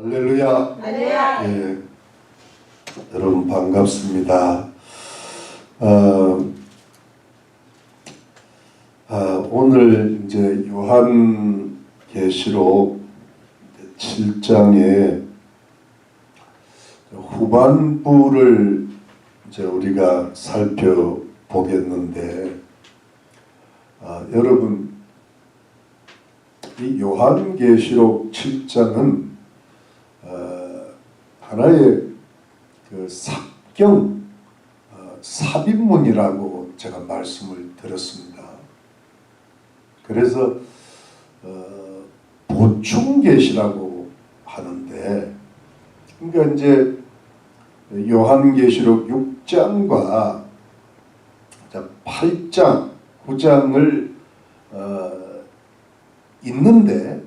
할렐루야. 할렐루야. 예, 여러분 반갑습니다. 오늘 이제 요한계시록 7장의 후반부를 이제 우리가 살펴보겠는데, 여러분 이 요한계시록 7장은 하나의 그 삽경 삽입문이라고 제가 말씀을 드렸습니다. 그래서 보충계시라고 하는데, 그러니까 이제 요한계시록 6장과 8장, 9장을 있는데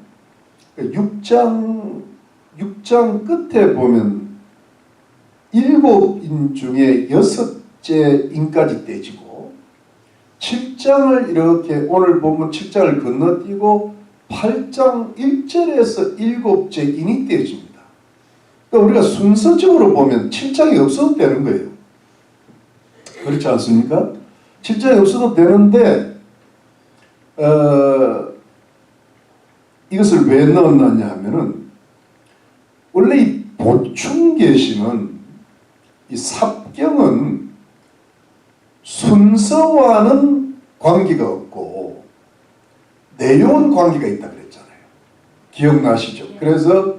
6장 끝에 보면 7인 중에 6째 인까지 떼지고, 7장을 이렇게 오늘 보면 7장을 건너뛰고 8장 1절에서 7째 인이 떼집니다. 그러니까 우리가 순서적으로 보면 7장이 없어도 되는 거예요. 그렇지 않습니까? 7장이 없어도 되는데 이것을 왜 넣었느냐 하면은, 원래 이 보충계시는, 이 삽경은 순서와는 관계가 없고 내용은 관계가 있다 그랬잖아요. 기억나시죠? 그래서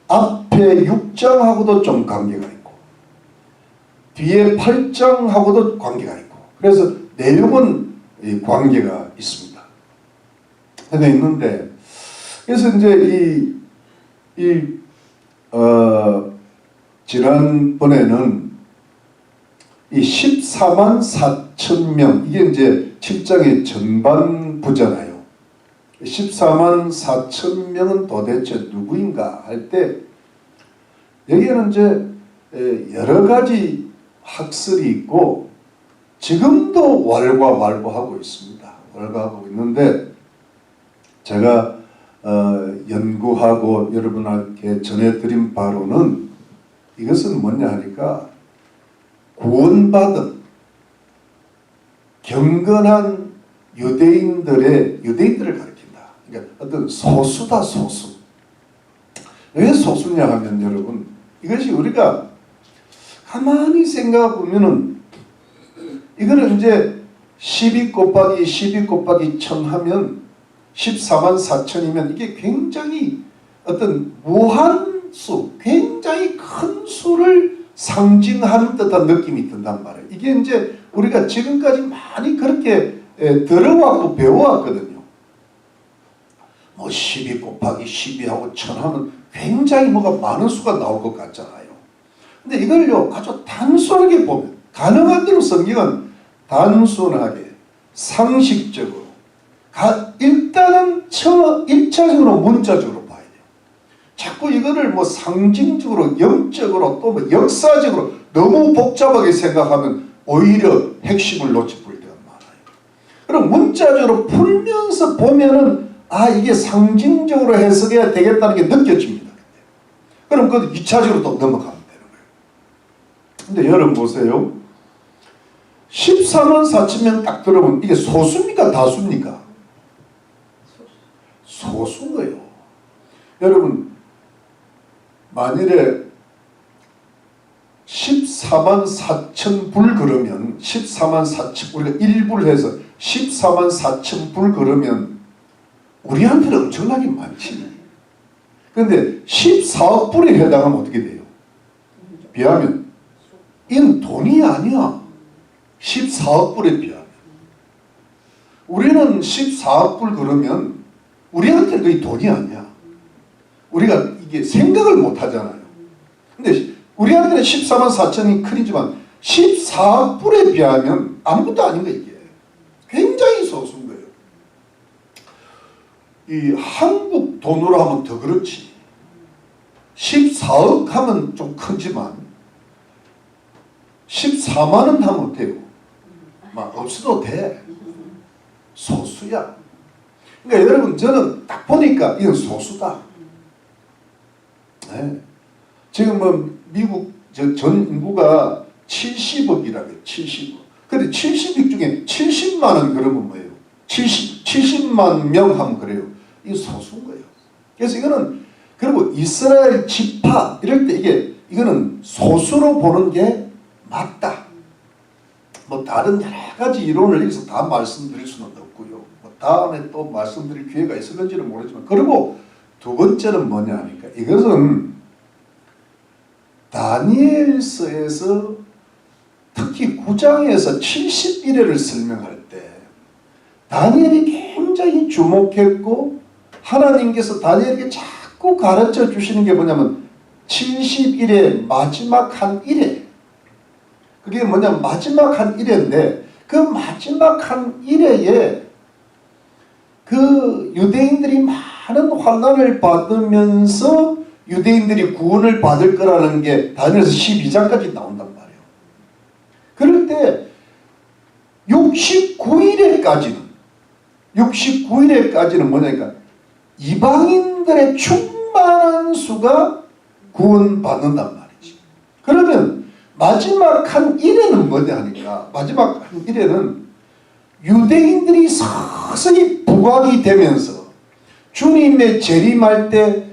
앞에 6장하고도 좀 관계가 있고 뒤에 8장하고도 관계가 있고, 그래서 내용은 관계가 있습니다. 있는데, 그래서 이제 지난번에는 이 14만 4천 명, 이게 이제 7장의 전반부잖아요. 14만 4천 명은 도대체 누구인가 할 때, 여기에는 이제 여러 가지 학설이 있고 지금도 왈가왈부하고 있습니다. 왈가하고 있는데, 제가 연구하고 여러분에게 전해드린 바로는, 이것은 뭐냐 하니까 구원받은 경건한 유대인들을 가리킨다. 그러니까 어떤 소수다, 소수. 왜 소수냐 하면, 여러분, 이것이 우리가 가만히 생각해 보면은, 이거는 이제 12 곱하기 12 곱하기 1000 하면 14만 4천이면 이게 굉장히 어떤 무한수, 굉장히 큰 수를 상징하는 듯한 느낌이 든단 말이에요. 이게 이제 우리가 지금까지 많이 그렇게 들어왔고 배워왔거든요. 뭐 12 곱하기 12하고 1000 하면 굉장히 뭐가 많은 수가 나올 것 같잖아요. 근데 이걸요, 아주 단순하게 보면, 가능한 대로 성경은 단순하게 상식적으로 일단은 1차적으로 문자적으로 봐야 돼요. 자꾸 이거를 뭐 상징적으로, 영적으로, 또 뭐 역사적으로 너무 복잡하게 생각하면 오히려 핵심을 놓쳐버릴 때가 많아요. 그럼 문자적으로 풀면서 보면은, 이게 상징적으로 해석해야 되겠다는 게 느껴집니다. 그럼 그 2차적으로 또 넘어가면 되는 거예요. 근데 여러분 보세요. 14만 4천 명 딱 들어보면 이게 소수입니까? 다수입니까? 소수인 거예요. 여러분, 만일에 14만 4천 불 그러면, 14만 4천, 우리가 1불 해서 14만 4천 불 그러면 우리한테는 엄청나게 많지. 그런데 14억 불에 해당하면 어떻게 돼요? 비하면 이건 돈이 아니야. 14억 불에 비하면. 우리는 14억 불 그러면 우리한테 그게 돈이 아니야. 우리가 이게 생각을 못 하잖아요. 근데 우리한테는 14만 4천이 크지만 14억 불에 비하면 아무것도 아닌 거예요. 이게 굉장히 소수인 거예요. 이 한국 돈으로 하면 더 그렇지. 14억 하면 좀 크지만 14만 원 하면 어때요? 막 없어도 돼. 소수야. 그러니까 여러분, 저는 딱 보니까 이건 소수다. 네. 지금 뭐 미국 전 인구가 70억이라고 해요. 70억. 근데 70억 중에 70만은 그러면 뭐예요? 70만 명 하면 그래요. 이게 소수인 거예요. 그래서 이거는 그리고 이스라엘 지파 이럴 때 이거는 소수로 보는 게 맞다. 뭐 다른 여러 가지 이론을 여기서 다 말씀드릴 수는 없고요. 뭐 다음에 또 말씀드릴 기회가 있을는지는 모르지만 그리고 두 번째는 뭐냐 하니까 이것은 다니엘서에서 특히 9장에서 70일회를 설명할 때 다니엘이 굉장히 주목했고 하나님께서 다니엘에게 자꾸 가르쳐 주시는 게 뭐냐면 70일의 마지막 한 일회, 그게 뭐냐면 마지막 한 일회인데 그 마지막 한 일회에 그 유대인들이 많은 환난을 받으면서 유대인들이 구원을 받을 거라는 게 다니엘서 12장까지 나온단 말이에요. 그럴 때 69일에까지는 뭐냐니까 이방인들의 충만한 수가 구원받는단 말이지. 그러면 마지막 한 일에는 뭐냐 하니까 마지막 한 일에는 유대인들이 서서히 부각이 되면서 주님의 재림할 때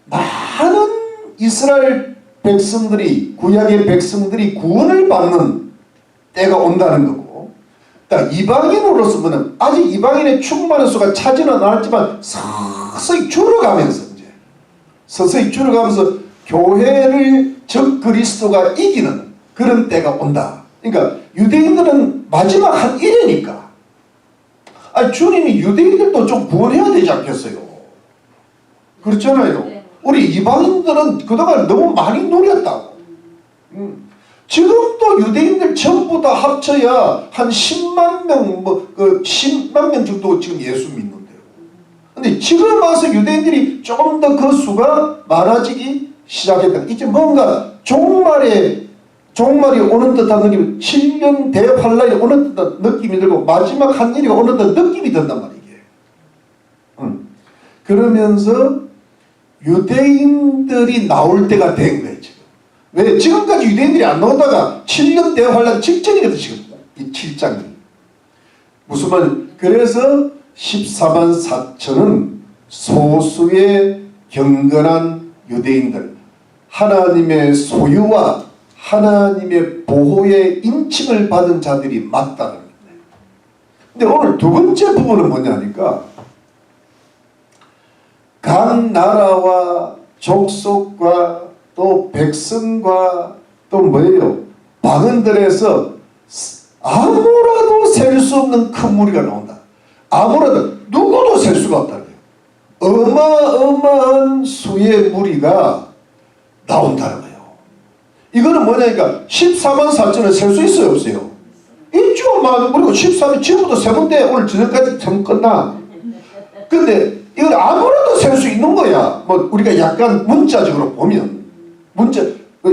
많은 이스라엘 백성들이 구약의 백성들이 구원을 받는 때가 온다는 거고, 이방인으로서는 아직 이방인의 충만한 수가 차지는 않았지만 서서히 줄어가면서 교회를 적 그리스도가 이기는 그런 때가 온다. 그러니까 유대인들은 마지막 한 일회니까 주님이 유대인들도 좀 구원해야 되지 않겠어요? 그렇잖아요. 우리 이방인들은 그동안 너무 많이 누렸다고. 지금도 유대인들 전부 다 합쳐야 한 10만 명, 10만 명 정도 지금 예수 믿는데요. 근데 지금 와서 유대인들이 조금 더 그 수가 많아지기 시작했다. 이제 뭔가 종말이 오는 듯한 느낌이, 7년 대환란이 오는 듯한 느낌이 들고 마지막 한 일이 오는 듯한 느낌이 든단 말이에요. 그러면서 유대인들이 나올 때가 된 거예요. 지금. 왜? 지금까지 유대인들이 안 나오다가 7년 대환란 직전이거든 지금 이 7장이. 무슨 말? 그래서 14만 4천은 소수의 경건한 유대인들, 하나님의 소유와 하나님의 보호의 인칭을 받은 자들이 맞다는 거예요. 근데 오늘 두 번째 부분은 뭐냐니까 각 나라와 족속과 또 백성과 또 뭐예요? 방언들에서 아무라도 셀 수 없는 큰 무리가 나온다. 아무라도 누구도 셀 수가 없다는 거예요. 어마어마한 수의 무리가 나온다는 거예요. 이거는 뭐냐니까 14만 4천을 셀 수 있어요? 없어요? 있죠. 그리고 13일 지금부터 세번째 오늘 저녁까지 참 끝나. 근데 이건 아무래도 셀 수 있는 거야. 뭐 우리가 약간 문자적으로 보면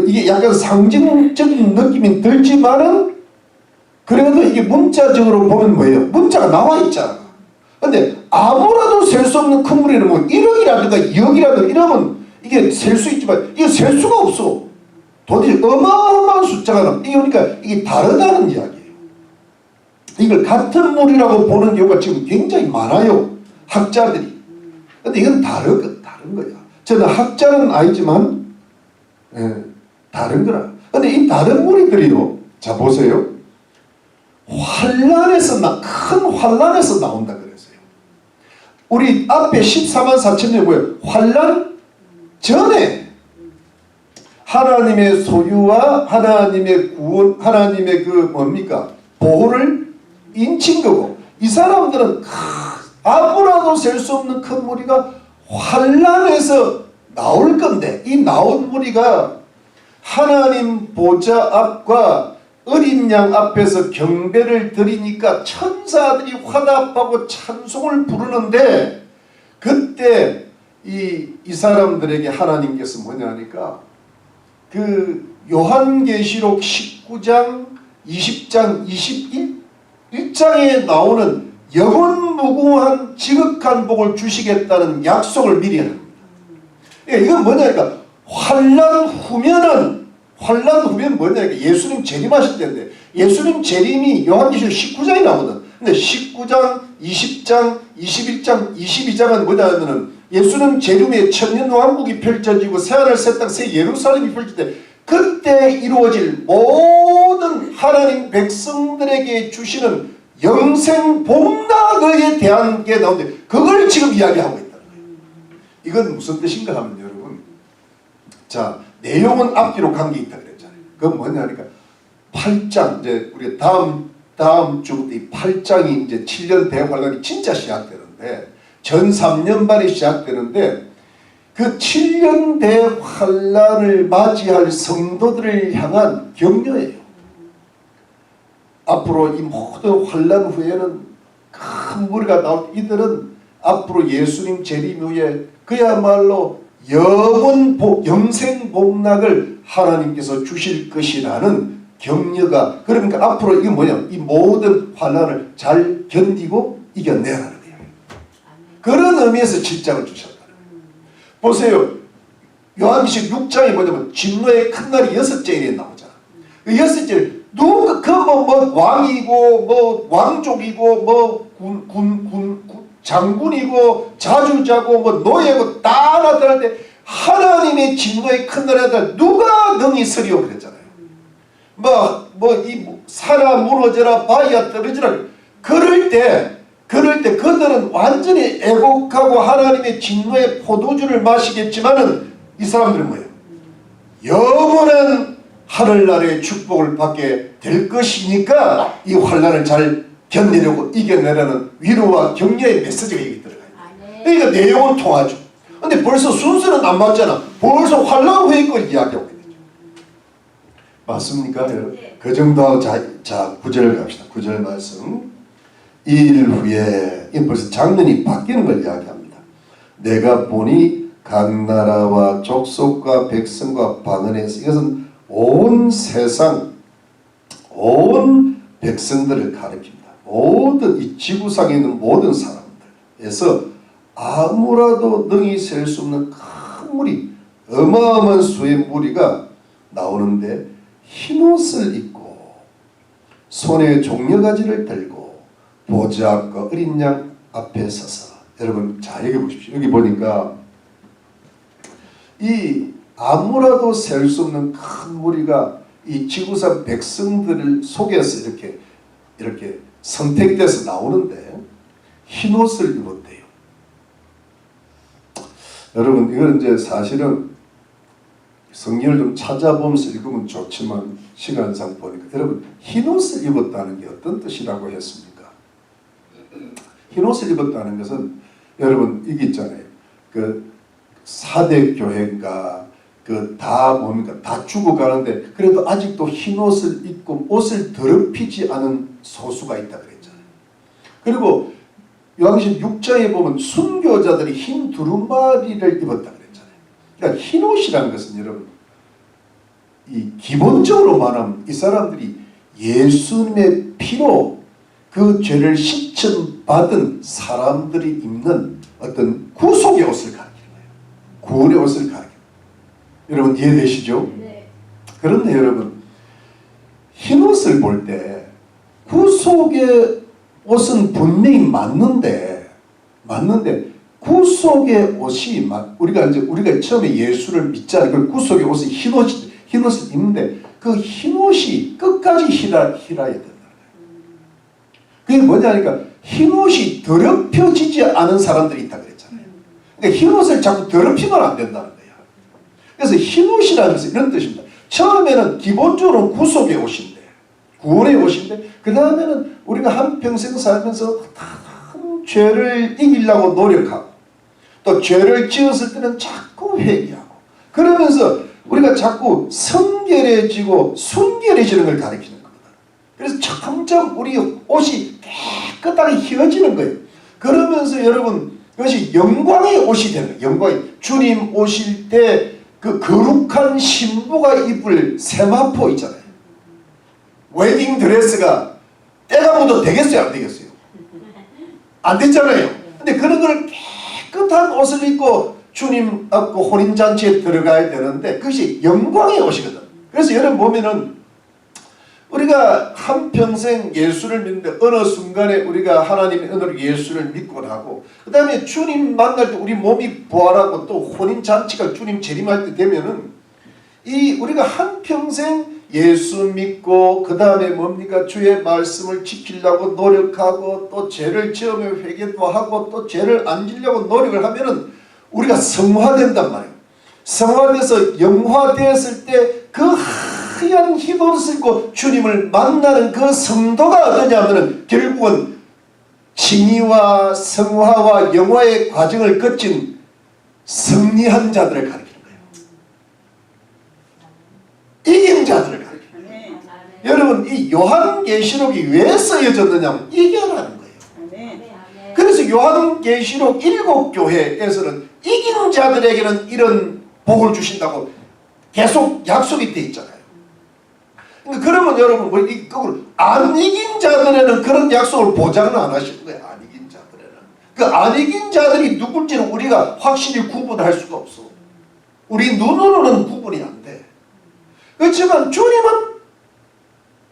이게 약간 상징적인 느낌이 들지만은 그래도 이게 문자적으로 보면 뭐예요? 문자가 나와 있잖아. 근데 아무래도 셀 수 없는 큰 무리는 뭐 1억이라든가 2억이라든가 이러면 이게 셀 수 있지만 이게 셀 수가 없어. 도대체 어마어마한 숫자가 나. 그러니까 이게 다르다는 이야기예요. 이걸 같은 무리라고 보는 경우가 지금 굉장히 많아요. 학자들이. 근데 이건 다른 거야. 저는 학자는 아니지만 다른 거라. 근데 이 다른 무리들이요. 자 보세요. 큰 환란에서 나온다 그랬어요. 우리 앞에 14만 4천이 뭐예요? 환란 전에 하나님의 소유와 하나님의 구원, 하나님의 보호를 인친 거고, 이 사람들은 아무라도 셀 수 없는 큰 무리가 환란에서 나올 건데, 이 나온 무리가 하나님 보좌 앞과 어린 양 앞에서 경배를 드리니까 천사들이 화답하고 찬송을 부르는데, 그때 이 사람들에게 하나님께서 뭐냐 하니까 그 요한계시록 19장 20장 21장에 나오는 영원무궁한 지극한 복을 주시겠다는 약속을 미리 합니다. 이건 뭐냐니까 환란 후면 뭐냐, 예수님 재림하실 때인데, 예수님 재림이 요한계시록 19장이 나오거든. 근데 19장, 20장, 21장, 22장은 뭐냐면은 예수님 재림에 천년왕국이 펼쳐지고 새하늘 새 땅 새 예루살렘이 펼쳐질 때, 그때 이루어질 모든 하나님 백성들에게 주시는 영생 복락에 대한 게 나오는데, 그걸 지금 이야기하고 있다는 거예요. 이건 무슨 뜻인가 하면 여러분, 자, 내용은 앞뒤로 관계 있다 그랬잖아요. 그건 뭐냐 하니까 8장, 이제 우리가 다음 주부터 이 8장이 이제 7년 대환란이 진짜 시작되는데, 전 3년반이 시작되는데, 그 7년 대환란을 맞이할 성도들을 향한 격려예요. 앞으로 이 모든 환란 후에는 큰 무리가 나올 때, 이들은 앞으로 예수님 재림 후에 그야말로 영생 복락을 하나님께서 주실 것이라는 격려가, 그러니까 앞으로 이게 뭐냐, 이 모든 환란을 잘 견디고 이겨내라는 거예요. 그런 의미에서 7장을 주셨다. 보세요. 요한계시록 6장이 뭐냐면 진노의 큰 날이 6째 나오잖아. 그 6째 누가 뭐 왕이고 뭐 왕족이고 뭐 장군이고 자주자고 뭐 노예고 다 나타날 때 하나님의 진노의 큰 날에 나타날 누가 능히 서리오 그랬잖아요. 이 산아 무너져라 바위가 떨어지라. 그럴 때 그들은 완전히 애곡하고 하나님의 진노의 포도주를 마시겠지만은 이 사람들은 뭐예요? 영원한 하늘나라의 축복을 받게 될 것이니까 이 환난을 잘 견디려고 이겨내라는 위로와 격려의 메시지가 여기 들어가요. 그러니까 내용은 통하죠. 근데 벌써 순서는 안 맞잖아. 벌써 환난 후의 걸 이야기하고 있죠. 맞습니까? 그 정도. 자 9절 갑시다. 9절 말씀. 이 일 후에, 벌써 장면이 바뀌는 걸 이야기합니다. 내가 보니 각 나라와 족속과 백성과 방언에서, 이것은 온 세상 온 백성들을 가리킵니다. 모든 이 지구상에 있는 모든 사람들에서 아무라도 능히 셀 수 없는 큰 무리, 어마어마한 수의 무리가 나오는데, 흰옷을 입고 손에 종려가지를 들고 보좌 앞과 어린 양 앞에 서서, 여러분 자 여기 보십시오. 여기 보니까 이 아무라도 셀 수 없는 큰 무리가 이 지구상 백성들을 속에서 이렇게 선택돼서 나오는데 흰옷을 입었대요. 여러분 이건 이제 사실은 성경을 좀 찾아보면서 읽으면 좋지만 시간상 보니까, 여러분 흰옷을 입었다는 게 어떤 뜻이라고 했습니까? 흰옷을 입었다는 것은 여러분 이게 있잖아요. 그 사대교회인가 다 죽어가는데 그래도 아직도 흰옷을 입고 옷을 더럽히지 않은 소수가 있다 그랬잖아요. 그리고 요한계시록 6장에 보면 순교자들이 흰 두루마리를 입었다 그랬잖아요. 그러니까 흰옷이라는 것은 여러분 이 기본적으로 말하면 이 사람들이 예수님의 피로 그 죄를 씻음받은 사람들이 입는 어떤 구속의 옷을 가리키는 거예요. 구원의 옷을 가리키는 거예요. 여러분 이해되시죠? 네. 그런데 여러분 흰옷을 볼 때 구속의 옷은 분명히 맞는데 구속의 옷이 우리가 처음에 예수를 믿잖아요. 그 구속의 옷이 흰옷을 입는데 그 흰옷이 끝까지 희라야 된다. 그게 뭐냐니까 흰옷이 더럽혀지지 않은 사람들이 있다 그랬잖아요. 그러니까 흰옷을 자꾸 더럽히면 안 된다는 거야. 그래서 흰옷이라는 것은 이런 뜻입니다. 처음에는 기본적으로 구속의 옷인데, 구원의 옷인데, 그 다음에는 우리가 한평생 살면서 다른 죄를 이기려고 노력하고, 또 죄를 지었을 때는 자꾸 회개하고, 그러면서 우리가 자꾸 성결해지고 순결해지는 걸 가리키는 겁니다. 그래서 점점 우리 옷이 깨끗하게 휘어지는 거예요. 그러면서 여러분 그것이 영광의 옷이 되는 거예요. 영광이. 주님 오실 때 그 거룩한 신부가 입을 세마포 있잖아요. 웨딩 드레스가 때가 묻어도 되겠어요? 안 되겠어요? 안 됐잖아요. 근데 그런 걸 깨끗한 옷을 입고 주님 얻고 혼인잔치에 들어가야 되는데 그것이 영광의 옷이거든. 그래서 여러분 보면은 우리가 한평생 예수를 믿는데 어느 순간에 우리가 하나님의 은혜로 예수를 믿고 나고 그 다음에 주님 만날 때 우리 몸이 부활하고 또 혼인잔치가 주님 재림할 때 되면은 이 우리가 한평생 예수 믿고 그 다음에 뭡니까 주의 말씀을 지키려고 노력하고 또 죄를 지으며 회개도 하고 또 죄를 안 지려고 노력을 하면은 우리가 성화된단 말이에요. 성화돼서 영화되었을 때 그 하얀 휘옷을 입고 주님을 만나는 그 성도가 어떠냐면은 결국은 징의와 성화와 영화의 과정을 거친 승리한 자들을 가리키는 거예요. 이긴 자들을 가리키는 거예요. 여러분 이 요한계시록이 왜 쓰여졌느냐면 이겨라는 거예요. 그래서 요한계시록 7교회에서는 이긴 자들에게는 이런 복을 주신다고 계속 약속이 되어 있잖아요. 그러면 여러분 뭐 안 이긴 자들에는 그런 약속을 보장을 안 하시는 거예요. 안 이긴 자들에는. 그 안 이긴 자들이 누굴지는 우리가 확실히 구분할 수가 없어. 우리 눈으로는 구분이 안 돼. 그렇지만 주님은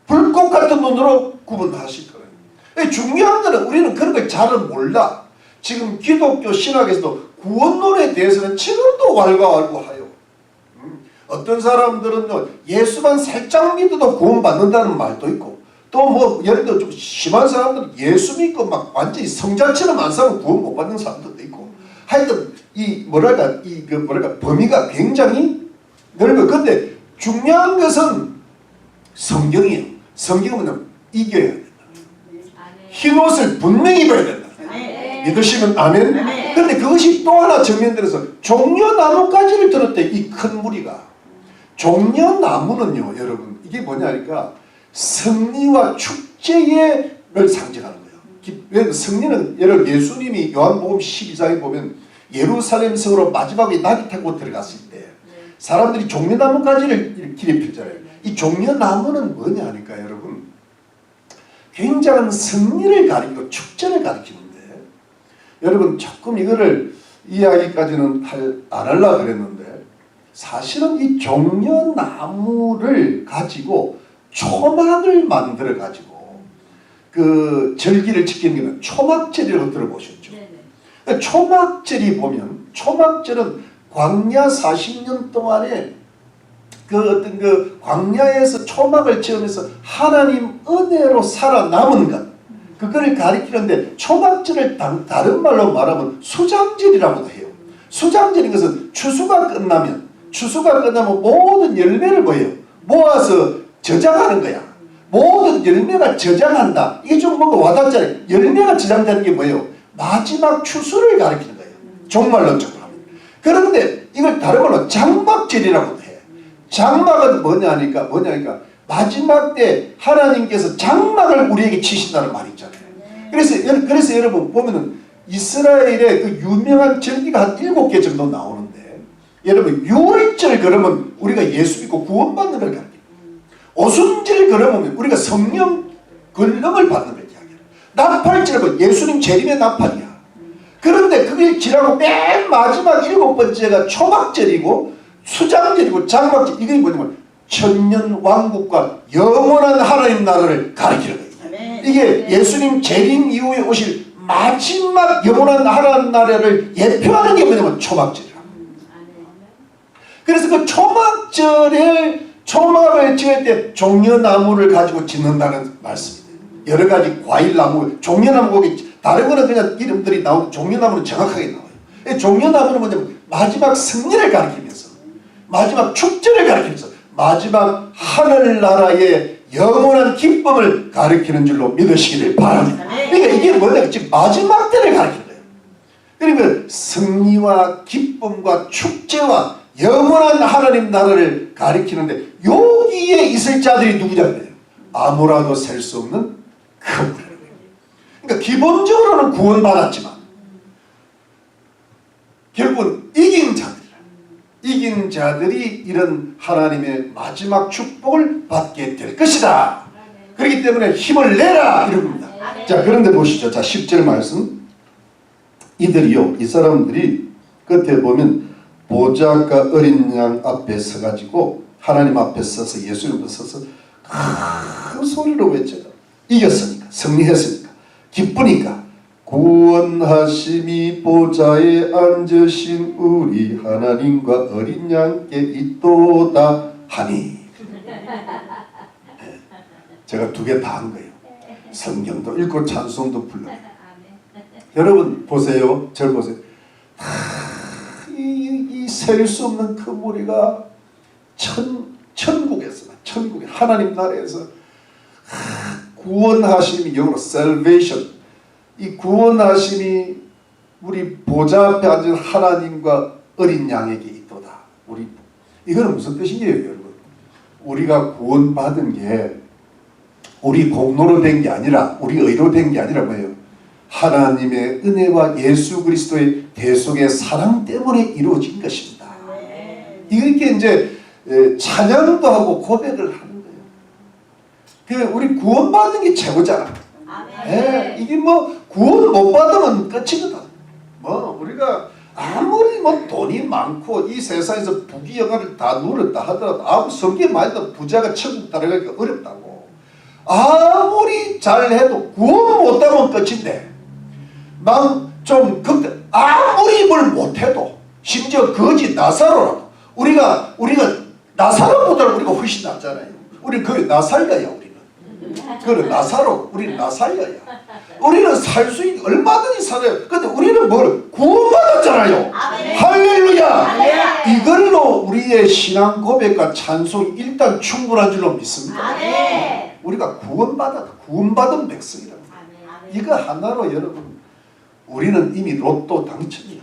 불꽃 같은 눈으로 구분하실 거예요. 중요한 거는 우리는 그런 걸 잘은 몰라. 지금 기독교 신학에서도 구원론에 대해서는 지금도 왈가왈부하여. 어떤 사람들은요 예수만 살짝 믿어도 구원받는다는 말도 있고 또 뭐 예를 들어 좀 심한 사람들은 예수 믿고 막 완전히 성자처럼 안 살면 구원 못 받는 사람들도 있고 하여튼 이 뭐랄까 범위가 굉장히 넓어요. 근데 중요한 것은 성경이에요. 성경은 뭐냐면 이겨야 된다. 흰 옷을 분명히 입어야 된다. 믿으시면 아멘. 그런데 그것이 또 하나 정면들어서 종려나무까지를 들었대. 이 큰 무리가 종려나무는요 여러분 이게 뭐냐니까 승리와 축제를 상징하는 거예요. 왜냐하면 승리는 여러분 예수님이 요한복음 12장에 보면 예루살렘 성으로 마지막에 낙이 타고 들어갔을 때 사람들이 종려나무까지를 길에 폈잖아요. 이 종려나무는 뭐냐니까 여러분 굉장한 승리를 가리키고 축제를 가리키는데 여러분 조금 이거를 이야기까지는 안 하려고 그랬는데 사실은 이 종려나무를 가지고 초막을 만들어 가지고 그 절기를 지키는 게 초막절이라고 들어보셨죠? 네네. 초막절이 보면 초막절은 광야 40년 동안에 그 어떤 그 광야에서 초막을 지으면서 하나님 은혜로 살아남은 것 그거를 가리키는데 초막절을 다른 말로 말하면 수장절이라고도 해요. 수장절인 것은 추수가 끝나면 모든 열매를 뭐예요? 모아서 저장하는 거야. 모든 열매가 저장한다. 이게 좀 뭔가 와닿잖아요. 열매가 저장되는 게 뭐예요? 마지막 추수를 가리키는 거예요. 종말론적으로 하면. 그런데 이걸 다른 말로 장막절이라고도 해. 장막은 뭐냐니까 마지막 때 하나님께서 장막을 우리에게 치신다는 말이 있잖아요. 그래서 여러분 보면은 이스라엘의 그 유명한 절기가 한 7개 정도 나오는데 여러분 유월절 그러면 우리가 예수 믿고 구원받는 걸 가르쳐요. 오순절 그러면 우리가 성령 권능을 받는 걸 이야기해요. 나팔절은 예수님 재림의 나팔이야. 그런데 그게 지나고 맨 마지막 7번째가 초막절이고 수장절이고 장막절 이게 뭐냐면 천년 왕국과 영원한 하나님 나라를 가리키는 거예요. 이게 예수님 재림 이후에 오실 마지막 영원한 하나님 나라를 예표하는 게 뭐냐면 초막절이야. 그래서 그 초막을 지을 때 종려나무를 가지고 짓는다는 말씀이에요. 여러 가지 과일나무, 종려나무 거기 다른 거는 그냥 이름들이 나오고 종려나무는 정확하게 나와요. 종려나무는 뭐냐면 마지막 승리를 가리키면서 마지막 축제를 가리키면서 마지막 하늘나라의 영원한 기쁨을 가리키는 줄로 믿으시기를 바랍니다. 그러니까 이게 뭐냐 지금 마지막 때를 가리키는 거예요. 그러니까 승리와 기쁨과 축제와 영원한 하나님 나라를 가리키는데 여기에 있을 자들이 누구냐면 아무라도 셀 수 없는 그분이에요. 그러니까 기본적으로는 구원받았지만 결국은 이긴 자들이 이런 하나님의 마지막 축복을 받게 될 것이다. 그렇기 때문에 힘을 내라 이런 겁니다. 자 그런데 보시죠. 자 10절 말씀 이 사람들이 끝에 보면 보좌과 어린 양 앞에 서가지고 하나님 앞에 서서 예수님 앞에 서서 큰 소리로 외쳐요. 이겼으니까, 승리했으니까, 기쁘니까 구원하심이 보좌에 앉으신 우리 하나님과 어린 양께 있도다 하니. 제가 두 개 다 한 거예요. 성경도 읽고 찬송도 불러요. 여러분 보세요. 절 보세요. 이 셀 수 없는 그 무리가 천국에서 하나님 나라에서 구원하심이 영어로 salvation, 이 구원하심이 우리 보좌 앞에 앉은 하나님과 어린 양에게 있도다. 이거는 무슨 뜻이에요, 여러분? 우리가 구원받은 게 우리 공로로 된 게 아니라, 우리 의로 된 게 아니라 뭐예요? 하나님의 은혜와 예수 그리스도의 대속의 사랑 때문에 이루어진 것입니다. 이렇게 이제 찬양도 하고 고백을 하는 거예요. 우리 구원받은 게 최고잖아. 이게 뭐 구원 못 받으면 끝이거든. 뭐 우리가 아무리 뭐 돈이 많고 이 세상에서 부귀영화를 다 누렸다 하더라도, 아무 성경에 말해도 부자가 천국 따라가기가 어렵다고. 아무리 잘해도 구원 못하면 끝인데, 막 좀 그때 아무리 뭘 못해도, 심지어 거지 나사로라도, 우리가 나사로보다 우리가 훨씬 낫잖아요. 우리 거의 나살려야. 그래, 나사로, 우리는 나살려야. 우리는 살 수 있는, 얼마든지 살아요. 근데 우리는 뭘 구원받았잖아요. 할렐루야. 이걸로 우리의 신앙 고백과 찬송이 일단 충분한 줄로 믿습니다. 우리가 구원받은 백성이라고. 이거 하나로 여러분, 우리는 이미 로또 당첨이야.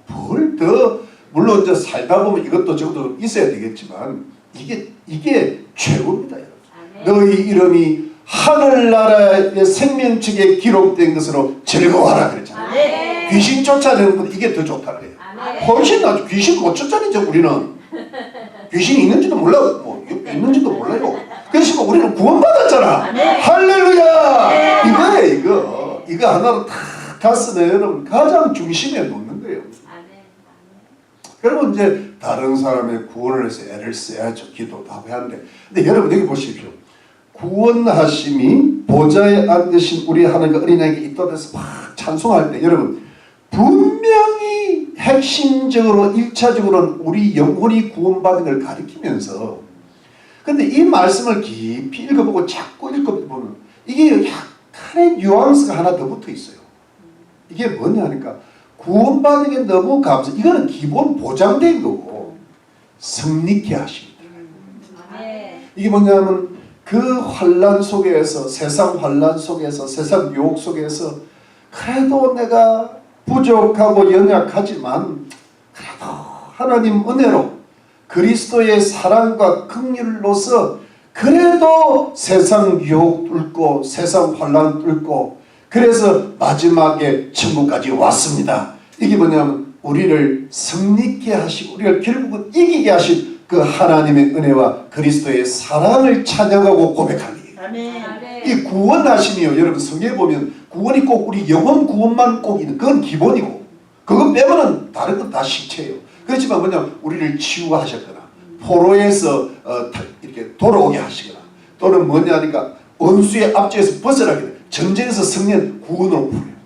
뭘 더, 물론 이제 살다 보면 이것도 저것도 있어야 되겠지만, 이게 최고입니다, 여러분. 너희 이름이 하늘나라의 생명책에 기록된 것으로 즐거워하라 그랬잖아요. 귀신 쫓아내는 건 이게 더 좋다 그래요. 훨씬 낫죠. 귀신 못 쫓아내죠. 우리는 귀신이 있는지도 몰라요. 뭐 있는지도 몰라요. 그래서 우리는 구원받았잖아. 할렐루야. 이거 하나로 다 가슴에 여러분 가장 중심에 놓는 거예요. 그리고 이제 다른 사람의 구원을 위해서 애를 써야죠. 기도도 하고 하는데, 근데 여러분 여기 보십시오. 구원하심이 보좌에 앉으신 우리 하나님과 어린 양에게 있도다 해서 막 찬송할 때, 여러분 분명히 핵심적으로 1차적으로는 우리 영혼이 구원받은 걸 가리키면서, 근데 이 말씀을 깊이 읽어보고 자꾸 읽어보면 이게 약간의 뉘앙스가 하나 더 붙어 있어요. 이게 뭐냐 하니까, 구원받은 게 너무 이거는 기본 보장된 거고, 승리케 하십니다. 이게 뭐냐면, 그 환난 속에서, 세상 환난 속에서, 세상 유혹 속에서, 그래도 내가 부족하고 연약하지만 그래도 하나님 은혜로 그리스도의 사랑과 긍휼로서 그래도 세상 유혹 뚫고 세상 환난 뚫고, 그래서 마지막에 천국까지 왔습니다. 이게 뭐냐면 우리를 승리케 하시고 우리를 결국은 이기게 하신 그 하나님의 은혜와 그리스도의 사랑을 찬양하고 고백하는 거예요. 이 구원하심이요, 여러분 성경에 보면 구원이 꼭 우리 영혼 구원만 꼭 있는, 그건 기본이고, 그거 빼면은 다른 건 다 실체예요. 그렇지만 뭐냐면 우리를 치유하셨거나 포로에서 이렇게 돌아오게 하시거나, 또는 뭐냐 하니까 원수의 압제에서 벗어나게 돼, 전쟁에서 승리한 구원으로 풀어요.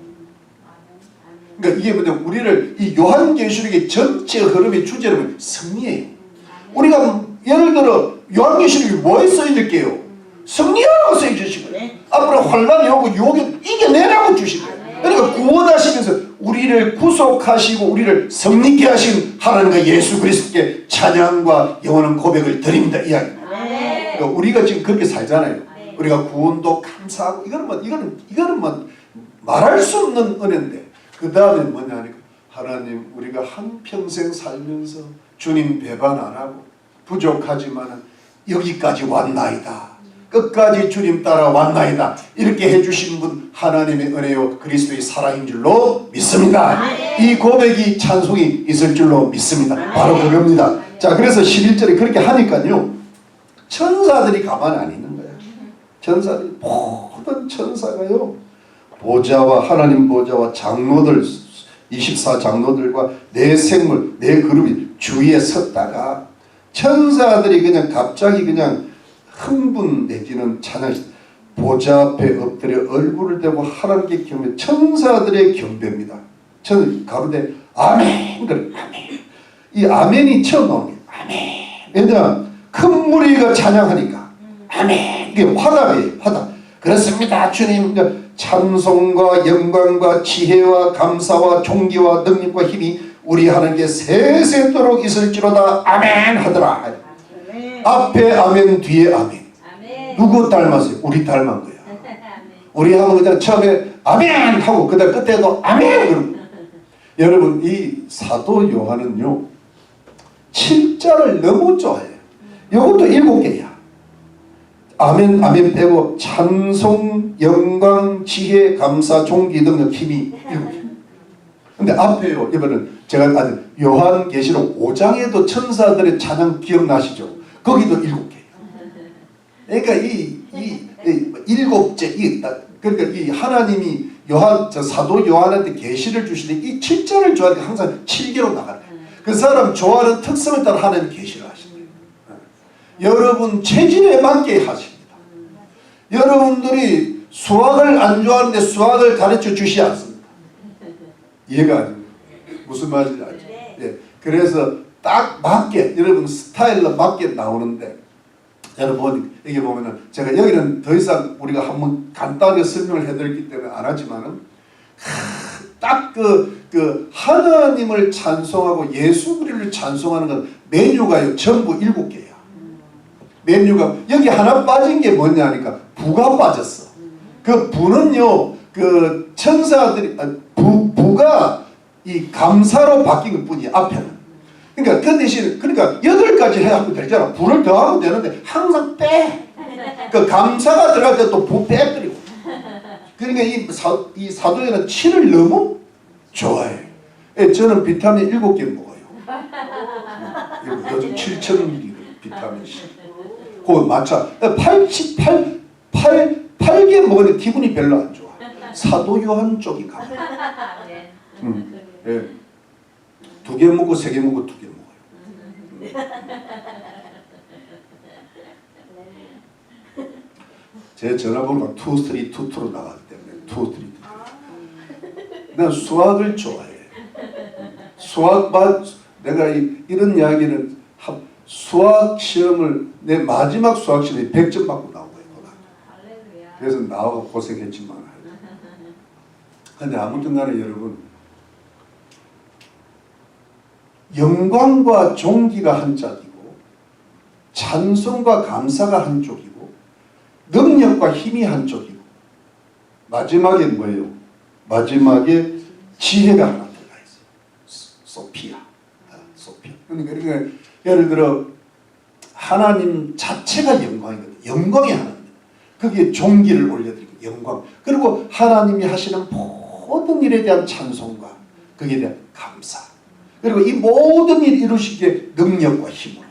그러니까 이게 뭐냐면 우리를, 이 요한계시록의 전체 흐름의 주제는 승리예요. 우리가 예를 들어 요한계시록이 뭐에 써있을게요? 승리하라고 써주신 거예요. 앞으로 환난이 오고 유혹이 이겨내라고 주신 거예요. 그러니까 구원하시면서 우리를 구속하시고 우리를 승리케 하신 하나님과 예수 그리스도께 찬양과 영원한 고백을 드립니다. 이야기입니다. 그러니까 우리가 지금 그렇게 살잖아요. 우리가 구원도 감사하고, 이거는 말할 수 없는 은혜인데, 그 다음에 뭐냐 하니까, 하나님 우리가 한평생 살면서 주님 배반 안 하고 부족하지만 여기까지 왔나이다, 끝까지 주님 따라 왔나이다, 이렇게 해주신 분 하나님의 은혜요 그리스도의 사랑인 줄로 믿습니다. 이 고백이 찬송이 있을 줄로 믿습니다. 바로 그겁니다. 자, 그래서 11절에 그렇게 하니까요, 천사들이 가만히 안 있는 거예요. 천사들이, 모든 천사가요, 보좌와 하나님 보좌와 장로들, 24장로들과 네 생물, 네 그룹이 주위에 섰다가 천사들이 그냥 갑자기 그냥 흥분 내지는 찬양, 보좌 앞에 엎드려 얼굴을 대고 하나님께 경배, 천사들의 경배입니다. 저는 가로되 아멘. 그래, 아멘. 이 아멘이 처음 나오는 거예요. 아멘. 왜냐 큰 무리가 찬양하니까 아멘. 이게 화답이에요. 화답. 그렇습니다 주님. 찬송과 영광과 지혜와 감사와 존귀와 능력과 힘이 우리 하나님께 세세토록 있을지로다 아멘 하더라. 아멘. 앞에 아멘 뒤에 아멘. 아멘. 누구 닮았어요? 우리 닮은 거야. 우리 하면 그냥 처음에 아멘 하고 그 다음 끝에도 아멘 그러고. 여러분 이 사도 요한은요 7자를 너무 좋아해요. 이것도 7개야. 아멘 아멘 빼고 찬송 영광 지혜 감사 존귀 능력 힘이 7개. 근데 앞에요 이번은 제가 아직 요한계시록 5장에도 천사들의 찬양 기억나시죠? 거기도 7개예요. 그러니까 이 7째 그러니까 이 하나님이 사도 요한한테 계시를 주시는데 이 7자를 좋아하니까 항상 7개로 나가요. 그 사람 좋아하는 특성에 따라 하나님 계시를 하십니다. 여러분 체질에 맞게 하십니다. 여러분들이 수학을 안 좋아하는데 수학을 가르쳐 주시지 않습니다. 이해가 안 됩니다. 무슨 말인지 알죠? 네. 그래서 딱 맞게 여러분 스타일로 맞게 나오는데 여러분 여기 보면은 제가 여기는 더 이상 우리가 한번 간단하게 설명을 해드렸기 때문에 안 하지만은 딱 그 하나님을 찬송하고 예수 그리스도를 찬송하는 건 메뉴가요 전부 7개야. 메뉴가 여기 하나 빠진 게 뭐냐 하니까 부가 빠졌어. 그 부는요 그 천사들이 부가 이 감사로 바뀐 것 뿐이야 앞에는. 그러니까 그 대신 그러니까 8가지 해갖고 되잖아. 부를 더하고 되는데 항상 빼. 그 감사가 들어갈 때 또 부 빼버리고. 그러니까 이 사도에는 7을 너무 좋아해. 저는 비타민 7개 먹어요. 요즘 7,000mg 비타민 C. 그거 맞춰. 8개 먹으면 기분이 별로 안 좋아. 사도 요한 쪽이 가. 예. 2개 먹고 3개 먹고 2개 먹어요. 제 전화번호가 2322로 나가기 때문에 232. 난 수학을 좋아해. 내가 이런 이야기는 수학 시험을 내 마지막 수학 시험에 100점 받고 나온 거예요. 그래서 나와서 고생했지만. 근데 아무튼 간에 여러분 영광과 존귀가 한짝이고 찬송과 감사가 한쪽이고 능력과 힘이 한쪽이고 마지막에 뭐예요? 마지막에 지혜가 하나 들어가 있어요. 소피아. 그러니까 예를 들어 하나님 자체가 영광이거든요. 영광이 하나님. 거기에 존귀를 올려드리고 영광. 그리고 하나님이 하시는 모든 일에 대한 찬송과 거기에 대한 감사. 그리고 이 모든 일 이루시기에 능력과 힘으로.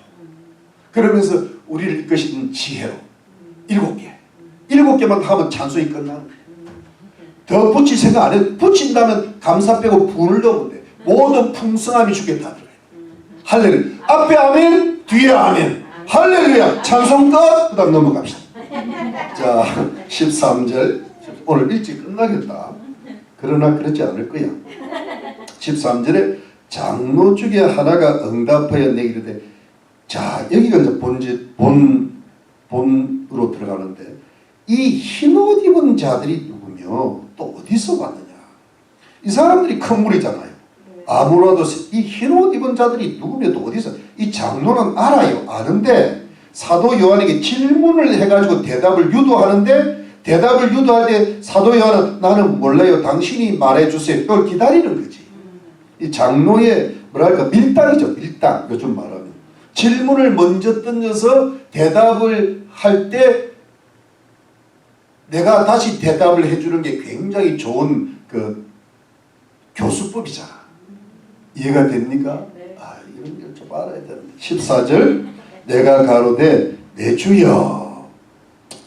그러면서 우리를 이끄시는 지혜로 7개. 7개만 하면 찬송이 끝나는 거예요. 더 붙일 생각 안 해도 붙인다면 감사 빼고 분을 넣으면 돼. 모든 풍성함이 주게 다 들어요. 할렐루야. 앞에 아멘, 뒤에 아멘. 할렐루야. 찬송 끝. 그 다음 넘어갑시다. 자, 13절. 오늘 일찍 끝나겠다. 그러나 그렇지 않을 거야. 13절에 장로 중에 하나가 응답하여 내게 이르되, 자, 여기가 이제 본으로 들어가는데, 이 흰옷 입은 자들이 누구며 또 어디서 왔느냐? 이 사람들이 큰 무리잖아요. 아무라도 이 흰옷 입은 자들이 누구며 또 어디서? 이 장로는 알아요. 아는데 사도 요한에게 질문을 해가지고 대답을 유도하는데, 대답을 유도할 때 사도 요한은 나는 몰라요. 당신이 말해주세요. 그걸 기다리는 거지. 이 장로의 뭐랄까 밀당이죠. 밀당. 요즘 말하면 질문을 먼저 던져서 대답을 할 때 내가 다시 대답을 해주는 게 굉장히 좋은 그 교수법이잖아. 이해가 됩니까? 네. 아, 이런 걸 좀 알아야 되는데. 14절 내가 가로되 내 주여.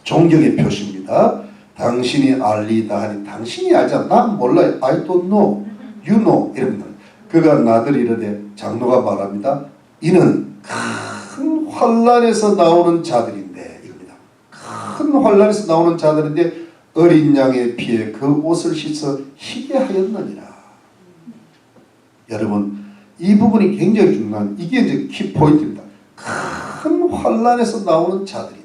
존경의 표시입니다. 당신이 알리다 하니 당신이 알잖아. 난 몰라요. I don't know. 윤호 이럽니다. 그가 나더러 이르되 장로가 말합니다. 이는 큰 환난에서 나오는 자들인데 이겁니다. 큰 환난에서 나오는 자들인데 어린 양의 피에 그 옷을 씻어 희게 하였느니라. 여러분 이 부분이 굉장히 중요한 이게 이제 키포인트입니다. 큰 환난에서 나오는 자들인데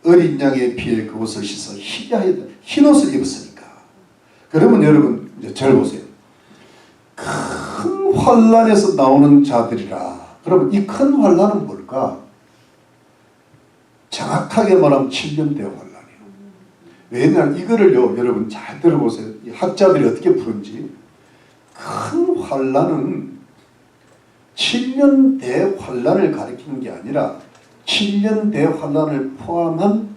어린 양의 피에 그 옷을 씻어 희게 하였다. 흰 옷을 입었으니까. 그러면 여러분 이제 절 보세요. 큰 환난에서 나오는 자들이라. 그러면 이 큰 환난은 뭘까? 정확하게 말하면 7년대 환난이에요. 왜냐하면 이거를요 여러분 잘 들어보세요. 이 학자들이 어떻게 푸는지. 큰 환난은 7년 대환난을 가리키는 게 아니라 7년 대환난을 포함한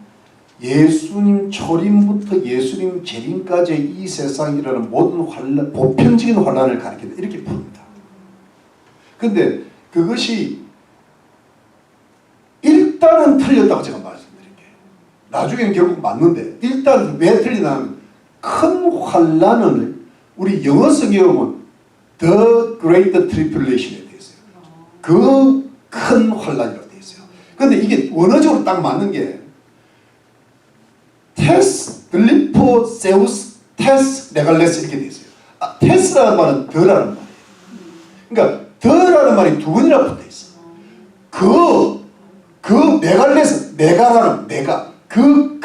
예수님 초림부터 예수님 재림까지의 이 세상이라는 모든 환난, 보편적인 환난을 가리킨다. 이렇게 푸니다. 근데 그것이 일단은 틀렸다고 제가 말씀드릴게요. 나중에는 결국 맞는데 일단 왜 틀리냐면 큰 환난을 우리 영어 성경은 The Great Tribulation에 되어 있어요. 그 큰 환난이라고 되어 있어요. 근데 이게 원어적으로 딱 맞는 게 테스, 들리포, 세우스, 테스, 메갈레스 이렇게 되어 있어요. 테스라는 말은 더라는 말이에요. 그러니까 더라는 말이 두 번이나 붙어 있어요. 그 메갈레스, 메가라는 메가, 그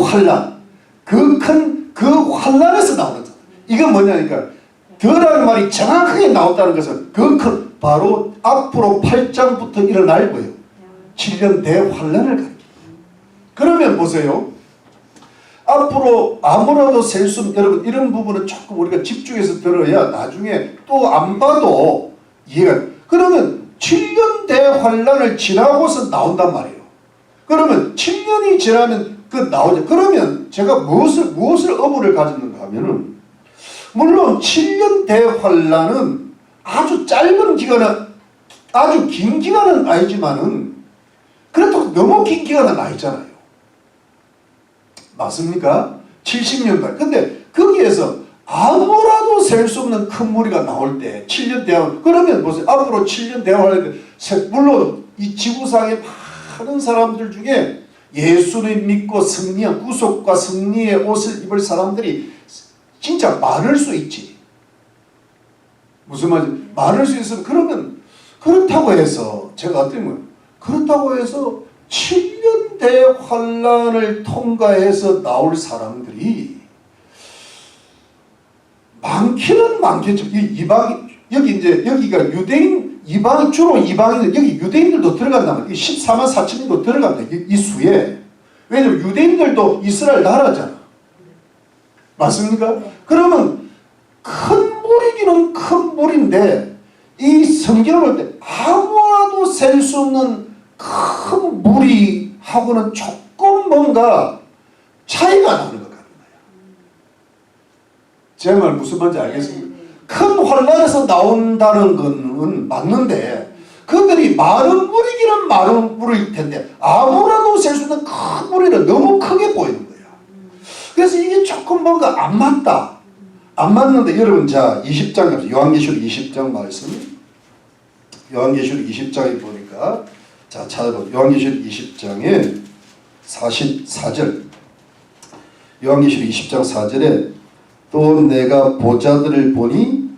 환난, 그 환난에서 나오는 자. 이건 뭐냐니까 더라는 말이 정확하게 나왔다는 것은 바로 앞으로 8장부터 일어날 거예요. 7년 대환난을 가리킵니다. 그러면 보세요. 앞으로 아무라도 셀 수 없는 여러분 이런 부분은 조금 우리가 집중해서 들어야 나중에 또 안 봐도 이해가. 그러면 7년 대환난을 지나고서 나온단 말이에요. 그러면 7년이 지나면 그 나오죠. 그러면 제가 무엇을 어부를 가졌는가 하면은 물론 7년 대환난은 아주 짧은 기간은 아주 긴 기간은 아니지만은 그래도 너무 긴 기간은 아니잖아요. 맞습니까? 70년간. 근데 거기에서 아무라도 셀 수 없는 큰 무리가 나올 때 7년 대환 그러면 보세요. 앞으로 7년 대환 물론 이 지구상에 많은 사람들 중에 예수를 믿고 승리한 구속과 승리의 옷을 입을 사람들이 진짜 많을 수 있지. 무슨 말인지 많을 수 있으면 그러면 그렇다고 해서 제가 어떤 거예요? 그렇다고 해서 7년 대환난을 통과해서 나올 사람들이 많기는 많겠죠. 이방 여기 이제 여기가 유대인 이방 주로 이방인들 여기 유대인들도 들어간다면 14만 4천명도 들어간다 이 수에. 왜냐면 유대인들도 이스라엘 나라잖아. 맞습니까? 그러면 큰 무리기는 큰 무리인데 이 성경을 볼 때 아무와도 셀 수 없는 큰 무리하고는 조금 뭔가 차이가 나는 것 같아요. 제 말 무슨 말인지 알겠습니까? 큰 환난에서 나온다는 건 맞는데 그들이 마른 무리기는 마른 무리일 텐데 아무라도 셀 수 있는 큰 무리는 너무 크게 보이는 거예요. 그래서 이게 조금 뭔가 안 맞다. 안 맞는데 여러분 자 20장 요한계시록 20장 말씀 요한계시록 20장에 보니까 자 찾아보세요. 요한계시록 20장에 44절 요한계시록 20장 4절에 또 내가 보좌들을 보니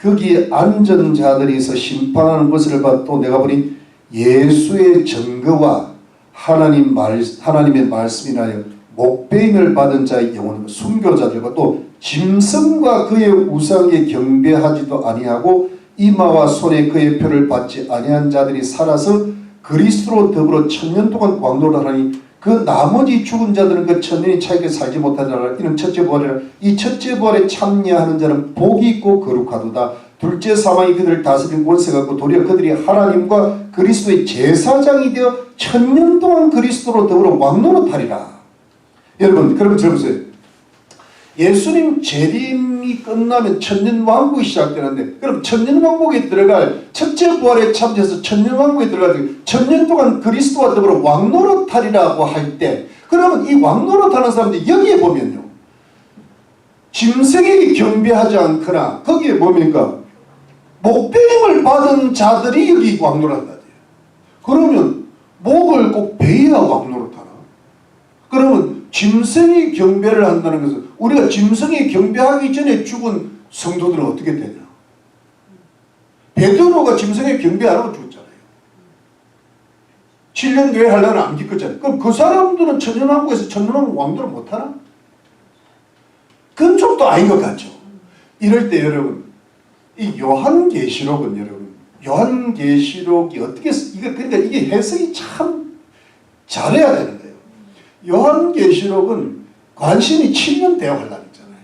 거기에 앉은 자들이 있어 심판하는 것을 봐 또 내가 보니 예수의 증거와 하나님의 말씀이나여 목배임을 받은 자의 영혼 순교자들과 또 짐승과 그의 우상에 경배하지도 아니하고 이마와 손에 그의 표를 받지 아니한 자들이 살아서 그리스도로 더불어 1000년 동안 왕노를 하니 그 나머지 죽은 자들은 그 1000년이 차이게 살지 못하더라. 이는 첫째 부활이라. 이 첫째 부활에 참여하는 자는 복이 있고 거룩하도다. 둘째 사망이 그들을 다스린 권세가 있고 도리어 그들이 하나님과 그리스도의 제사장이 되어 1000년 동안 그리스도로 더불어 왕노릇하리라. 여러분 그러면 들어보세요. 예수님 재림이 끝나면 천년왕국이 시작되는데 그럼 천년왕국에 들어갈 첫째 부활에 참여해서 천년왕국에 들어갈 1000년 동안 그리스도와 더불어 왕노릇하리라고 할 때 그러면 이 왕노릇하는 사람들이 여기에 보면요 짐승에게 경배하지 않거나 거기에 뭡니까? 목배임을 받은 자들이 여기 왕노릇한다. 그러면 목을 꼭 베어야 왕노릇하나? 그러면 짐승이 경배를 한다는 것은 우리가 짐승이 경배하기 전에 죽은 성도들은 어떻게 되냐? 베드로가 짐승에 경배 안 하고 죽었잖아요. 7년 교회 하려면 안 기뻤잖아요. 그럼 그 사람들은 천년왕국에서 천년왕국 왕도를 못하나? 그건 좀 또 아닌 것 같죠. 이럴 때 여러분, 이 요한계시록은 여러분, 요한계시록이 어떻게, 그러니까 이게 해석이 참 잘해야 되는 거예요. 요한계시록은 관심이 7년 대환란이잖아요.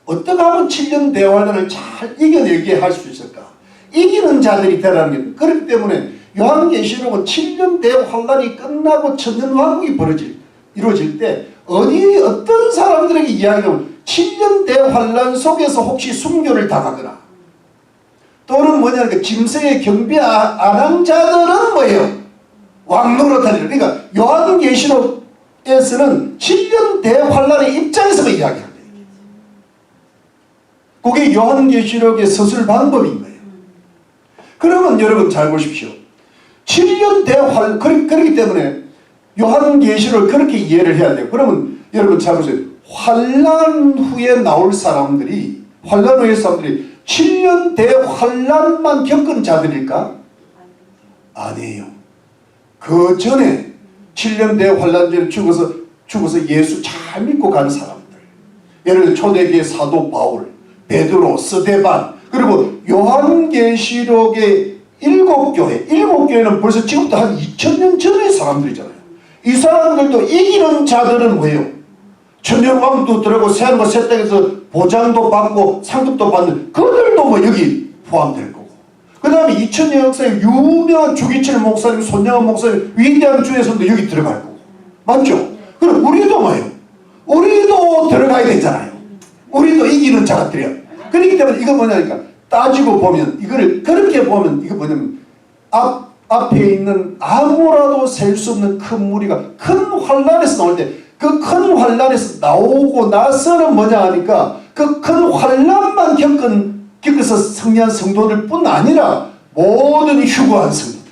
어떻게 하면 7년 대환란을 잘 이겨내게 할 수 있을까? 이기는 자들이 되라는 게, 그렇기 때문에 요한계시록은 7년 대환란이 끝나고 천년왕국이 이루어질 때 어떤 사람들에게 이야기하면 7년 대환란 속에서 혹시 순교를 당하거나 또는 뭐냐니까 짐승에 경배 안 한 자들은 뭐예요? 왕노릇하리라. 그러니까 요한계시록에서는 7년 대환란의 입장에서만 이야기합니다. 그게 요한계시록의 서술 방법인 거예요. 그러면 여러분 잘 보십시오. 7년 대환란, 그렇기 때문에 요한계시록을 그렇게 이해를 해야 돼요. 그러면 여러분 잘 보세요. 환란 후에 나올 사람들이 7년 대환란만 겪은 자들일까? 아니에요. 그 전에 7년 대환란 전에 죽어서 예수 잘 믿고 간 사람들. 예를 들어 초대교회 사도 바울, 베드로, 스데반, 그리고 요한계시록의 7교회는 벌써 지금부터 한 2000년 전의 사람들이잖아요. 이 사람들도 이기는 자들은 뭐예요? 천년왕도 들어가고 새하늘과 새 땅에서 보장도 받고 상급도 받는 그들도 뭐 여기 포함될 거고, 그 다음에 2000년 역사에 유명한 주기철 목사님, 손양원 목사님, 위대한 주의 선도 여기 들어갈 거고, 맞죠? 그럼 우리도 뭐예요? 우리도 들어가야 되잖아요. 우리도 이기는 자들이야. 그렇기 때문에 이거 뭐냐니까 따지고 보면, 이거를 그렇게 보면 이거 뭐냐면 앞에 있는 아무라도 셀 수 없는 큰 무리가 큰 환란에서 나올 때 그 큰 환란에서 나오고 나서는 뭐냐 하니까 그 큰 환란만 겪어서 승리한 성도들 뿐 아니라 모든 휴거한 성도들.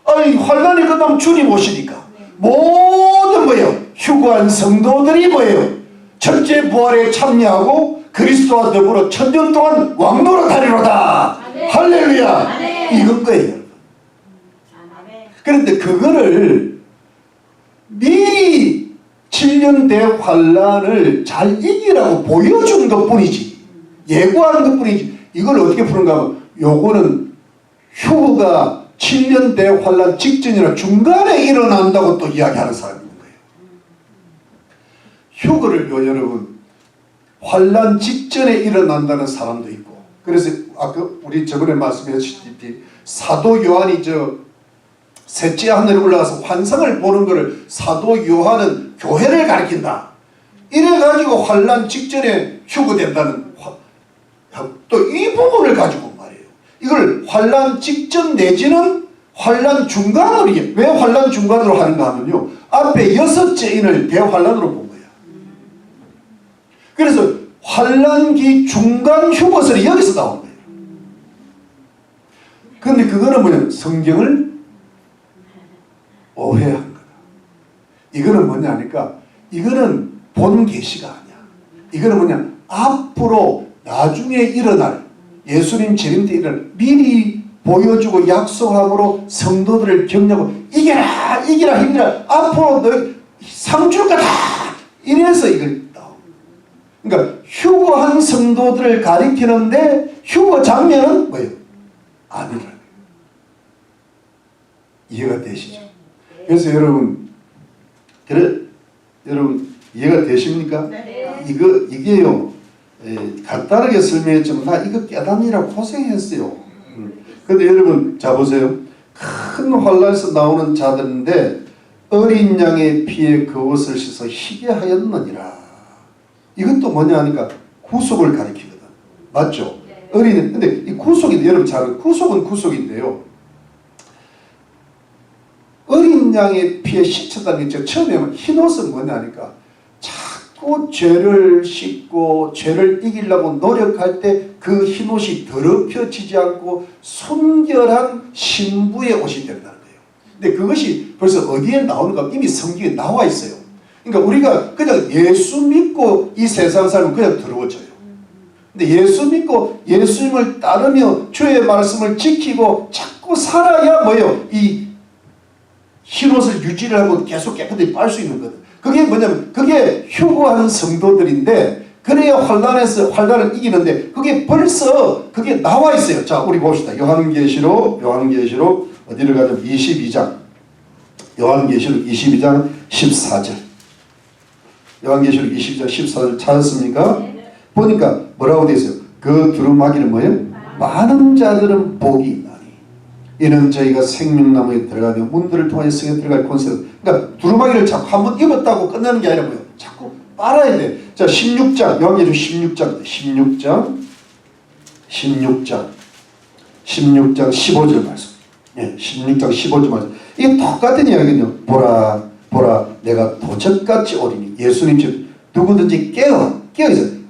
아니 환란이 끝나면 주님 오시니까 모든 뭐예요? 휴거한 성도들이 뭐예요? 첫째 부활에 참여하고 그리스도와 더불어 천년 동안 왕노릇하리로다. 할렐루야. 이건 거예요, 여러분. 그런데 그거를 미리 7년 대환란을 잘 이기라고 보여준 것뿐이지, 예고한 것뿐이지, 이걸 어떻게 푸는가 하면 요거는 휴거가 7년 대환란 직전이나 중간에 일어난다고 또 이야기하는 사람이 있는 거예요. 휴거를요 여러분 환란 직전에 일어난다는 사람도 있고, 그래서 아까 우리 저번에 말씀하셨듯이 사도 요한이 셋째 하늘에 올라가서 환상을 보는 것을 사도 요한은 교회를 가리킨다. 이래가지고 환란 직전에 휴거된다는 또 이 부분을 가지고 말이에요. 이걸 환란 직전 내지는 환란 중간으로, 왜 환란 중간으로 하는가 하면요, 앞에 6째 인을 대환란으로 본 거야. 그래서 환란기 중간 휴거설이 여기서 나온 거예요. 그런데 그거는 뭐냐면 성경을 오해한 거다. 이거는 뭐냐 하니까 이거는 본 계시가 아니야. 이거는 뭐냐, 앞으로 나중에 일어날 예수님 재림 때 일어날 미리 보여주고 약속함으로 성도들을 격려하고 이겨라 힘내라 앞으로 너 상 줄 거다 이래서 이걸 나오고, 그러니까 휴거한 성도들을 가리키는데 휴거 장면은 뭐예요? 아니라는 거예요. 이해가 되시죠? 그래서 여러분 이해가 되십니까? 네. 이게요 간단하게 설명했지만 나 이거 깨닫느라고 고생했어요. 근데 여러분 자 보세요. 큰 환란에서 나오는 자들인데 어린 양의 피에 그 옷을 씻어 희게 하였느니라. 이것도 뭐냐 하니까 구속을 가리키거든. 맞죠? 근데 이 구속이 여러분 잘 구속은 구속인데요. 어린 양의 피에 씻혔다는 게 처음에 흰옷은 뭐냐 하니까 자꾸 자꾸 죄를 씻고 죄를 이기려고 노력할 때 그 흰옷이 더럽혀지지 않고 순결한 신부의 옷이 된다는 거예요. 근데 그것이 벌써 어디에 나오는가? 이미 성경에 나와 있어요. 그러니까 우리가 그냥 예수 믿고 이 세상 살면 그냥 더러워져요. 근데 예수 믿고 예수님을 따르며 주의 말씀을 지키고 자꾸 살아야 뭐예요? 이 흰옷을 유지를 하고 계속 깨끗이 빨 수 있는 거든. 그게 뭐냐면 그게 휴거한 성도들인데 그래야 환난을 이기는데 그게 벌써 그게 나와 있어요. 자, 우리 봅시다. 요한계시록 어디를 가자면 22장. 요한계시록 22장 14절. 요한계시록 22장 14절 찾았습니까? 네. 보니까 뭐라고 되어 있어요? 그 두루마기는 뭐예요? 많은 자들은 복이 있나니 이는 저희가 생명나무에 들어가며 문들을 통하여 성에 들어갈 권세로. 그러니까 두루마기를 자꾸 한번 입었다고 끝나는 게 아니라 뭐예요? 자꾸 빨아야 돼. 자, 16장 요한계시록 16장 15절 말씀. 예, 16장 15절 말씀. 이게 똑같은 이야기거든요. 보라 내가 도적같이 오리니. 예수님 즉 누구든지 깨어서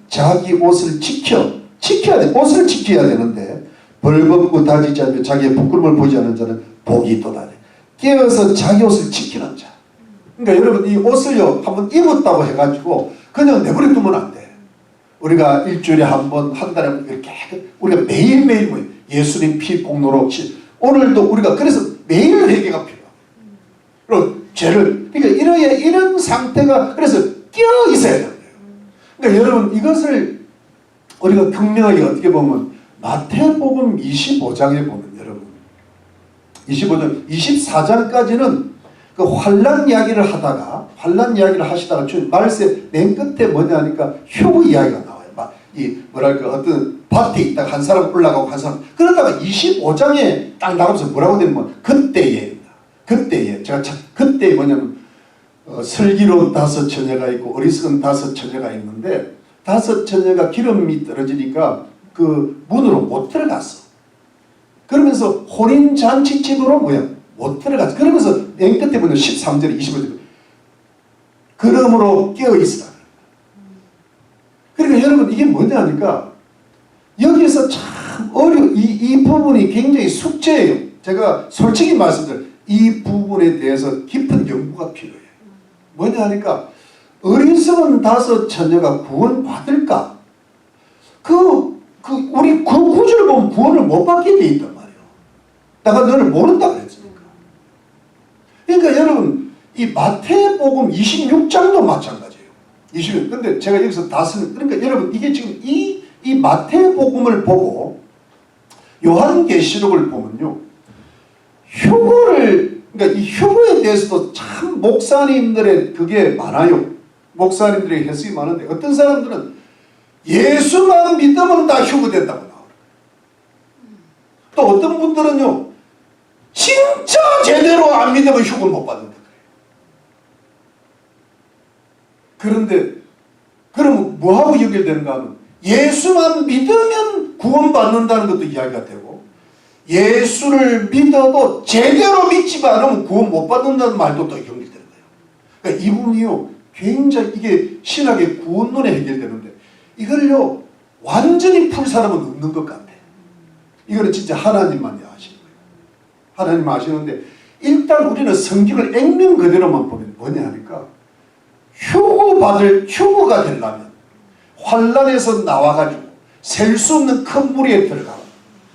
자기 옷을 지켜야 돼. 옷을 지켜야 되는데 벌벗고 다지지 않으며 자기의 부끄러움을 보지 않는 자는 복이 있도다. 깨어서 자기 옷을 지키는 자. 그러니까 여러분 이 옷을요 한번 입었다고 해가지고 그냥 내버려 두면 안 돼. 우리가 일주일에 한 번, 한 달에 한 번 이렇게 우리가 매일매일 뭐예요? 예수님 피 공로로 오늘도 우리가 그래서 매일 회개가 필요해요. 그리고 죄를 그러니까 이런 상태가 그래서 끼어 있어야 되는 거예요. 그러니까 여러분 이것을 우리가 극명하게 어떻게 보면 마태복음 25장에 보면 여러분 25장 24장까지는 그 환난 이야기를 하시다가 주님 말세 맨 끝에 뭐냐 하니까 휴거 이야기가 나와요. 막 이 뭐랄까 어떤 밭에 있다가 한 사람 올라가고 한 사람 그러다가 25장에 딱 나가면서 뭐라고 되냐면 그때에 제가 그때 뭐냐면 슬기로운 5 처녀가 있고 어리석은 5 처녀가 있는데 5 처녀가 기름이 떨어지니까 그 문으로 못 들어갔어. 그러면서 혼인잔치집으로 못 들어갔어. 그러면서 맨 끝에 보면 13절에 25절 그러므로 깨어있으라. 그러니까 여러분 이게 뭐냐 하니까 여기에서 참 이 부분이 굉장히 숙제예요. 제가 솔직히 말씀드려요. 이 부분에 대해서 깊은 연구가 필요해요. 뭐냐 하니까 어리석은 5 처녀가 구원받을까? 우리 그 구절을 보면 구원을 못 받게 돼 있단 말이에요. 내가 너를 모른다 그랬으니까. 그러니까 여러분 이 마태복음 26장도 마찬가지예요. 26. 근데 제가 여기서 그러니까 여러분 이게 지금 이 마태복음을 보고 요한계시록을 보면요. 그러니까 이 휴거에 대해서도 참 목사님들의 그게 많아요. 목사님들의 해석이 많은데 어떤 사람들은 예수만 믿으면 다 휴거된다고 나와요. 또 어떤 분들은요. 진짜 제대로 안 믿으면 휴거를 못 받는다 그래요. 그런데 그러면 뭐하고 연결되는가 하면 예수만 믿으면 구원받는다는 것도 이야기가 되고 예수를 믿어도 제대로 믿지 않으면 구원 못 받는다는 말도 또 연결되는 거예요. 그러니까 이 부분이요. 굉장히 이게 신학의 구원론에 해결되는데 이걸요. 완전히 풀 사람은 없는 것 같아. 이거는 진짜 하나님만이 아시는 거예요. 하나님 아시는데 일단 우리는 성경을 액면 그대로만 보면 뭐냐 하니까 휴거가 되려면 환난에서 나와가지고 셀 수 없는 큰 무리에 들어가고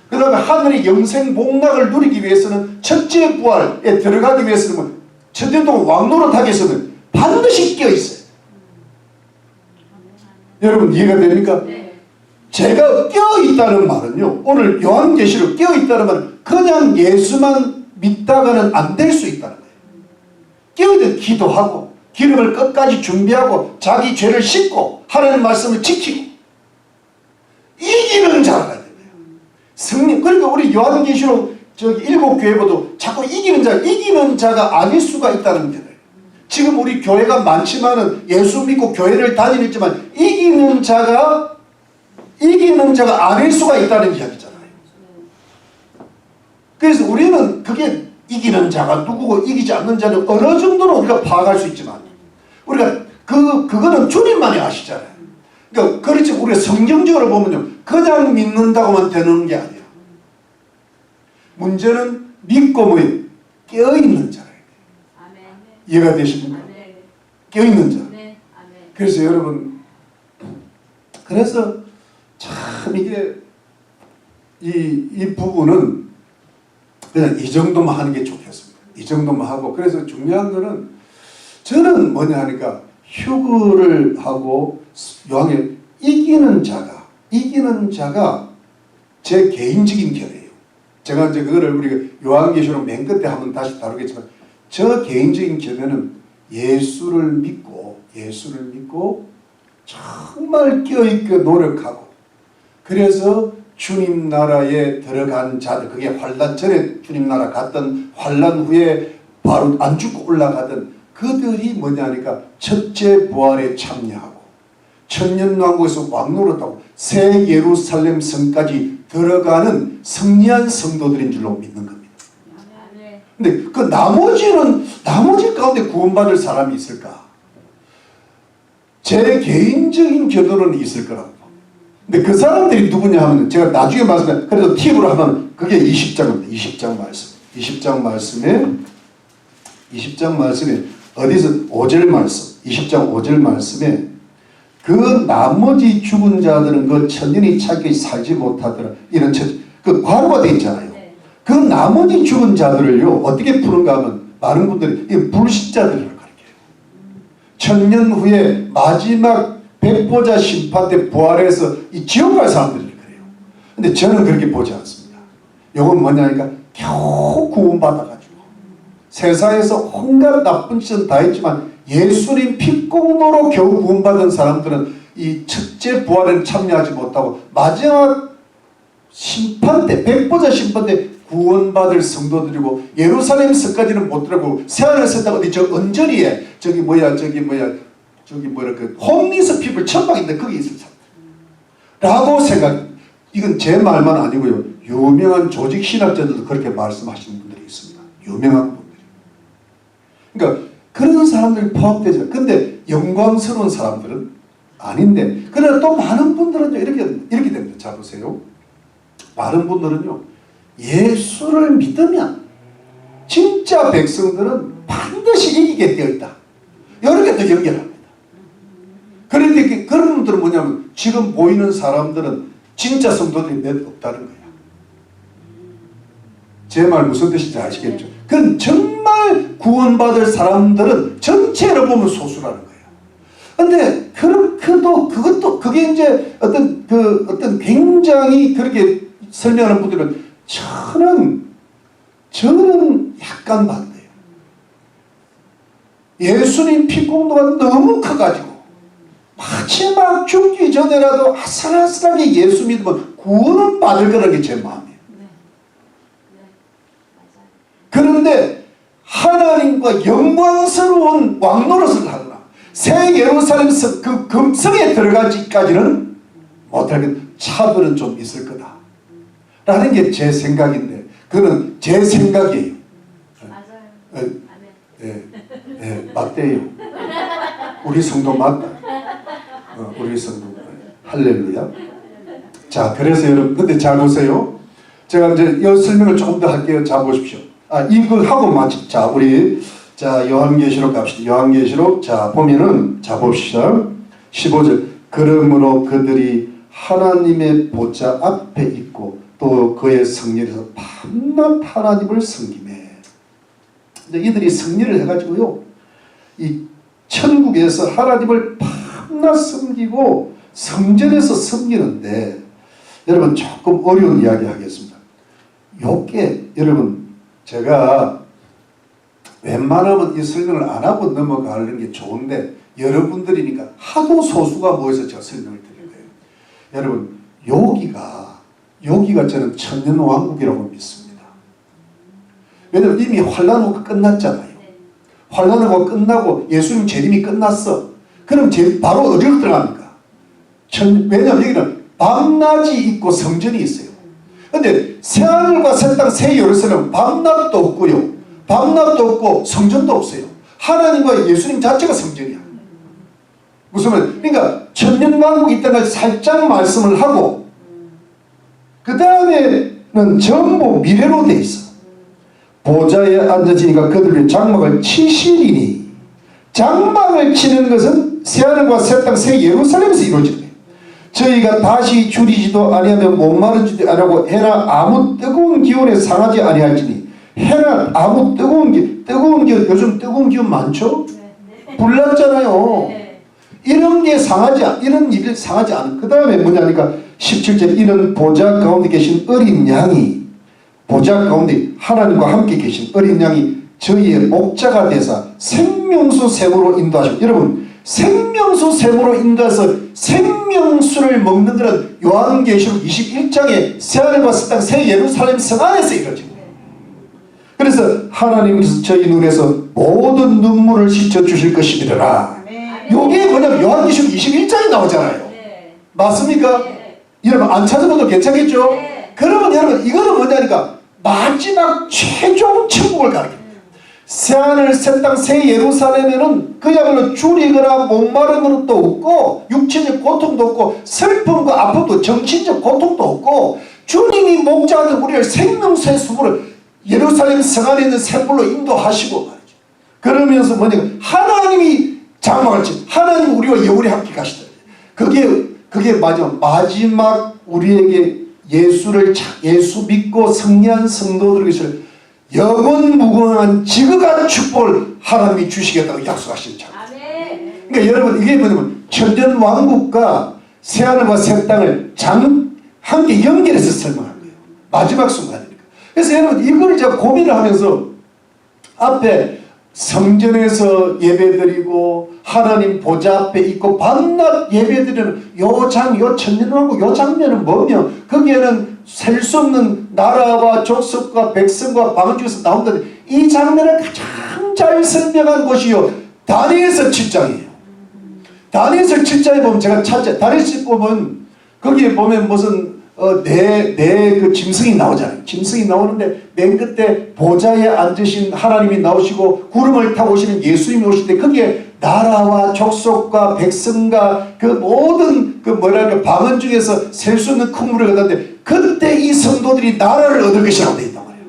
그 다음에 하늘의 영생 복락을 누리기 위해서는 첫째 부활에 들어가기 위해서는 천년동안 왕노릇하기 위해서는 반드시 끼어있어요. 여러분 이해가 됩니까? 네. 제가 끼어있다는 말은요. 오늘 요한계시록 끼어있다는 말은 그냥 예수만 믿다가는 안 될 수 있다는 거예요. 끼어있는 기도하고 기름을 끝까지 준비하고 자기 죄를 씻고 하나님 말씀을 지키고 이기는 자가 돼요. 승리. 그러니까 우리 요한계시록 저기 7교회보다 자꾸 이기는 자가 아닐 수가 있다는 거예요. 지금 우리 교회가 많지만은 예수 믿고 교회를 다니지만 이기는 자가 아닐 수가 있다는 이야기잖아요. 그래서 우리는 그게 이기는 자가 누구고 이기지 않는 자는 어느 정도는 우리가 파악할 수 있지만 우리가 그 그거는 주님만이 아시잖아요. 그러니까 그렇지 우리가 성경적으로 보면요, 그냥 믿는다고만 되는 게 아니야. 문제는 믿고 뭐 깨어있는 자라. 이해가 되십니까? 깨어있는 자. 그래서 여러분, 그래서 참 이게 이 부분은 그냥 이 정도만 하는 게 좋겠습니다. 이 정도만 하고, 그래서 중요한 거는 저는 뭐냐 하니까 휴거를 하고 요한계 이기는 자가 제 개인적인 견해예요. 제가 이제 그거를 우리가 요한계시록 맨 끝에 한번 다시 다루겠지만, 저 개인적인 견해는 예수를 믿고 정말 깨어있게 노력하고, 그래서 주님 나라에 들어간 자들, 그게 환란 전에 주님 나라 갔던, 환란 후에 바로 안 죽고 올라가던 그들이 뭐냐니까 첫째 부활에 참여하고 천년왕국에서 왕노릇하고 새 예루살렘 성까지 들어가는 승리한 성도들인 줄로 믿는 겁니다. 근데 그 나머지 가운데 구원받을 사람이 있을까? 제 개인적인 견해로는 있을 거라고. 근데 그 사람들이 누구냐 하면, 제가 나중에 말씀해, 그래도 팁으로 하면 그게 20장입니다. 20장 말씀. 20장 말씀에 어디서 5절 말씀, 20장 5절 말씀에 그 나머지 죽은 자들은 그 천년이 차게 살지 못하더라. 이런 그 과거가 되어 있잖아요. 그 나머지 죽은 자들을요, 어떻게 푸는가 하면, 많은 분들이 이 불신자들을 가르쳐요. 천년 후에 마지막 백보자 심판 때 부활해서 이 지옥 갈 사람들을 그래요. 근데 저는 그렇게 보지 않습니다. 이건 뭐냐니까 겨우 구원받아가지고 세상에서 온갖 나쁜 짓은 다 했지만 예수님 피공로로 겨우 구원받은 사람들은 이 첫째 부활에는 참여하지 못하고 마지막 심판 때, 백보자 심판 때 구원받을 성도들이고, 예루살렘 성까지는 못 들어가고 새하늘에서 어디 저 언저리에 저기 그 홈리스 피플 천막인데 거기 있을 사람 라고 생각. 이건 제 말만 아니고요, 유명한 조직 신학자들도 그렇게 말씀하시는 분들이 있습니다. 유명한 분들이. 그러니까 그런 사람들이 포함되죠. 근데 영광스러운 사람들은 아닌데, 그러나 또 많은 분들은 이렇게 됩니다. 자 보세요. 많은 분들은요, 예수를 믿으면 진짜 백성들은 반드시 이기게 되어 있다, 이렇게 또 연결합니다. 그런데 그런 분들은 뭐냐면, 지금 보이는 사람들은 진짜 성도들이 몇 없다는 거예요. 제 말 무슨 뜻인지 아시겠죠? 그건 정말 구원받을 사람들은 전체로 보면 소수라는 거예요. 근데 그것도 그게 이제 어떤 굉장히 그렇게 설명하는 분들은 저는 약간 반대예요. 예수님 피공로가 너무 커가지고 마지막 죽기 전에라도 아슬아슬하게 예수 믿으면 구원은 받을 거라는 게 제 마음이에요. 그런데 하나님과 영광스러운 왕노릇을 하거나 새 예루살렘 그 금성에 들어가기까지는 못하겠다. 차별은 좀 있을 거다 라는 게 제 생각인데, 그거는 제 생각이에요. 맞아요. 네, 맞대요. 우리 성도 맞다. 우리 성도 할렐루야. 자, 그래서 여러분, 근데 잘 보세요. 제가 이제 이 설명을 조금 더 할게요. 자 보십시오. 이거 하고 마치. 자, 우리 요한계시록 갑시다. 요한계시록 보면은 봅시다. 15절. 그러므로 그들이 하나님의 보좌 앞에 있고 또 그의 성령에서 밤낮 하나님을 섬기네. 이제 이들이 승리를 해가지고요, 이 천국에서 하나님을 밤낮 섬기고 성전에서 섬기는데, 여러분 조금 어려운 이야기 하겠습니다. 요게 여러분, 제가 웬만하면 이 설명을 안 하고 넘어가는 게 좋은데, 여러분들이니까 하도 소수가 모여서 제가 설명을 드릴 거예요. 여러분, 여기가 저는 천년왕국이라고 믿습니다. 왜냐하면 이미 환란후가 끝났잖아요. 환란후가 끝나고 예수님 재림이 끝났어. 그럼 바로 어디로 들어갑니까? 왜냐하면 여기는 밤낮이 있고 성전이 있어요. 그런데 새하늘과 새 땅, 새 예루살렘은 밤낮도 없고요, 밤낮도 없고 성전도 없어요. 하나님과 예수님 자체가 성전이야. 무슨 말? 그러니까 천년왕국이 있다는 걸 살짝 말씀을 하고 그 다음에는 전부 미래로 돼 있어. 보좌에 앉아지니까 그들이 장막을 치시리니, 장막을 치는 것은 새하늘과 새 땅 새 예루살렘에서 이루어지는 거예요. 저희가 다시 줄이지도 아니하며 목마르지도 아니하고 해나 아무 뜨거운 기운에 상하지 아니할지니. 해나 아무 뜨거운 기운, 요즘 뜨거운 기운 많죠? 불났잖아요. 이런 게 이런 일이 상하지 않은. 그 다음에 뭐냐니까 17절, 이런 보좌 가운데 계신 어린 양이, 보좌 가운데 하나님과 함께 계신 어린 양이 저희의 목자가 되사 생명수 샘으로 인도하시고, 여러분 생명수 샘으로 인도해서 생명수를 먹는 것은 요한계시록 21장에 새하늘과 새 땅 새 예루살렘 성 안에서 이루어집니다. 그래서 하나님께서 저희 눈에서 모든 눈물을 씻어주실 것이니라. 요게 뭐냐면 요한계시록 21장에 나오잖아요. 맞습니까? 여러분 안 찾아봐도 괜찮겠죠? 그러면 여러분 이거는 뭐냐니까 마지막 최종 천국을 가르칩니다. 새하늘 새 땅 새 예루살렘에는 그야말로 줄이거나 목마른 것도 없고 육체적 고통도 없고 슬픔과 아픔도 정신적 고통도 없고 주님이 목자가 된 우리를 생명수의 수물을 예루살렘 성 안에 있는 샘물로 인도하시고 말이죠. 그러면서 뭐냐 하나님이 장막을 치 하나님 우리와 영원히 함께 가시다. 그게 마지막 우리에게 예수 믿고 승리한 성도들에게 영원 무궁한 지극한 축복을 하나님이 주시겠다고 약속하신 참. 그러니까 여러분 이게 뭐냐면 천년 왕국과 새하늘과 새 땅을 함께 연결해서 설명한 거예요. 마지막 순간이니까. 그래서 여러분 이걸 제가 고민을 하면서 앞에 성전에서 예배드리고 하나님 보좌 앞에 있고 밤낮 예배드리는 요 천년왕국 요 장면은 뭐며 거기에는 셀 수 없는 나라와 족속과 백성과 방언 중에서 나온다는데 이 장면을 가장 잘 설명한 곳이요 다니엘서 7장이에요. 다니엘서 7장에 보면 제가 다니엘서 보면 거기에 보면 무슨 그 짐승이 나오잖아요. 짐승이 나오는데 맨 끝에 보좌에 앉으신 하나님이 나오시고 구름을 타고 오시는 예수님이 오실 때 거기에 나라와 족속과 백성과 그 모든 그 방언 중에서 셀 수 없는 큰 물을 얻었는데 그때 이 성도들이 나라를 얻을 것이라고 되어 있단 말이에요.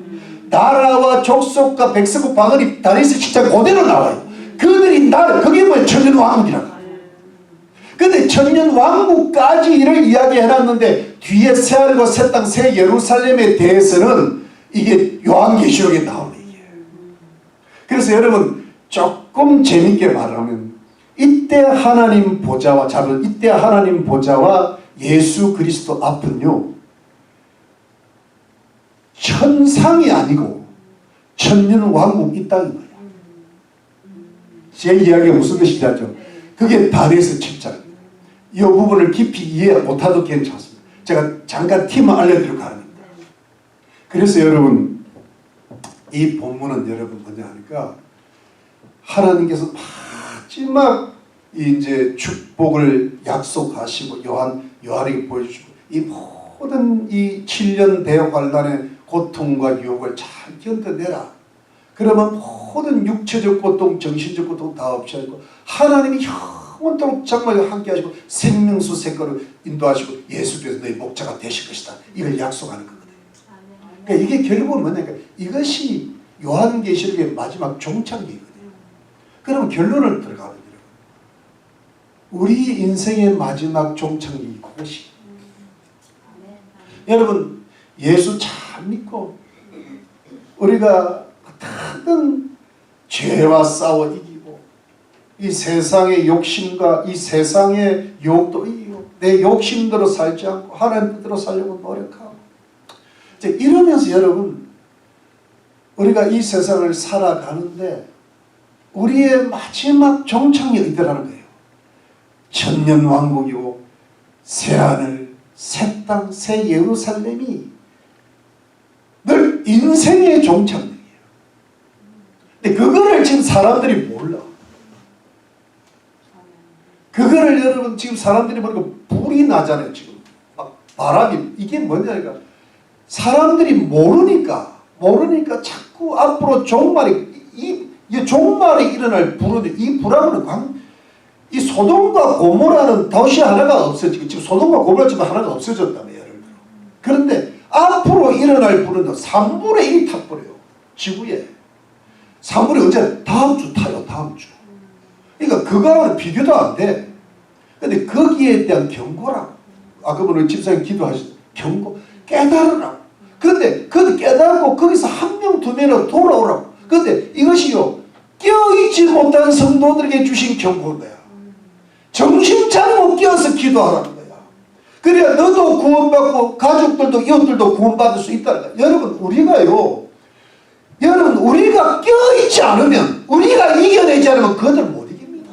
나라와 족속과 백성과 방언이 다니엘서 7장 그대로 나와요. 그들이 그게 뭐예요? 천년왕국이라고. 근데 천년왕국까지 이를 이야기해놨는데 뒤에 새하늘과 새 땅 새 예루살렘에 대해서는 이게 요한계시록에 나오는 얘기예요. 그래서 여러분 조금 재밌게 말하면 이때 하나님 보좌와 예수 그리스도 앞은요 천상이 아니고 천년왕국 이 땅인 거예요. 제 이야기가 무슨 뜻인지 알죠? 그게 다니엘서 7장. 이 부분을 깊이 이해 못하도 괜찮습니다. 제가 잠깐 팁만 알려드리고 합니다. 그래서 여러분 이 본문은 여러분 뭐냐 하니까 하나님께서 마지막 이제 축복을 약속하시고 요한에게 보여주시고 이 모든 이 7년 대환란의 고통과 유혹을 잘 견뎌내라. 그러면 모든 육체적 고통, 정신적 고통 다 없애고 하나님이 영원토록 장막에 함께 하시고 생명수 샘가로 인도하시고 예수께서 너희 목자가 되실 것이다. 이걸 약속하는 거거든요. 그러니까 이게 결국은 뭐냐니까 이것이 요한계시록의 마지막 종착이거든요. 그럼 결론을 들어가거든요. 우리 인생의 마지막 종착이 그것이. 여러분 예수 잘 믿고 우리가 어떤 죄와 싸워 이기고 이 세상의 욕심과 이 세상의 유혹도 이기고 내 욕심대로 살지 않고 하나님 뜻대로 살려고 노력하고 이제 이러면서 여러분 우리가 이 세상을 살아가는데 우리의 마지막 종착이 어디라는 거예요. 천년왕국이고 새하늘 새 땅 새 예루살렘이 늘 인생의 종착이에요. 근데 그거를 지금 사람들이 몰라. 그거를 여러분 지금 사람들이 보니까 불이 나잖아요. 지금 막 바람이 이게 뭐냐니까 사람들이 모르니까 자꾸 앞으로 종말이 이 종말이 일어날 불은 이 불하고는 이 소돔과 고모라는 도시 하나가 없어지고 지금 소돔과 고모라 지금 하나가 없어졌다며 예를 들어. 그런데 앞으로 일어날 불은 3분의 1이 타버려요. 지구에. 3분의 1 언제? 다음 주 타요. 다음 주. 그러니까 그거하고는 비교도 안 돼. 근데 거기에 대한 경고라고. 아까 우리 집사님 기도하셨죠. 경고. 깨달으라고. 근데 그 깨닫고 거기서 한 명, 두 명으로 돌아오라고. 근데 이것이요. 깨어있지 못한 성도들에게 주신 경고인 거야. 정신 차리고 깨어서 기도하라는 거야. 그래야 너도 구원받고 가족들도 이웃들도 구원받을 수 있다는 거야. 여러분 우리가 깨어있지 않으면, 우리가 이겨내지 않으면 그들 못 이깁니다.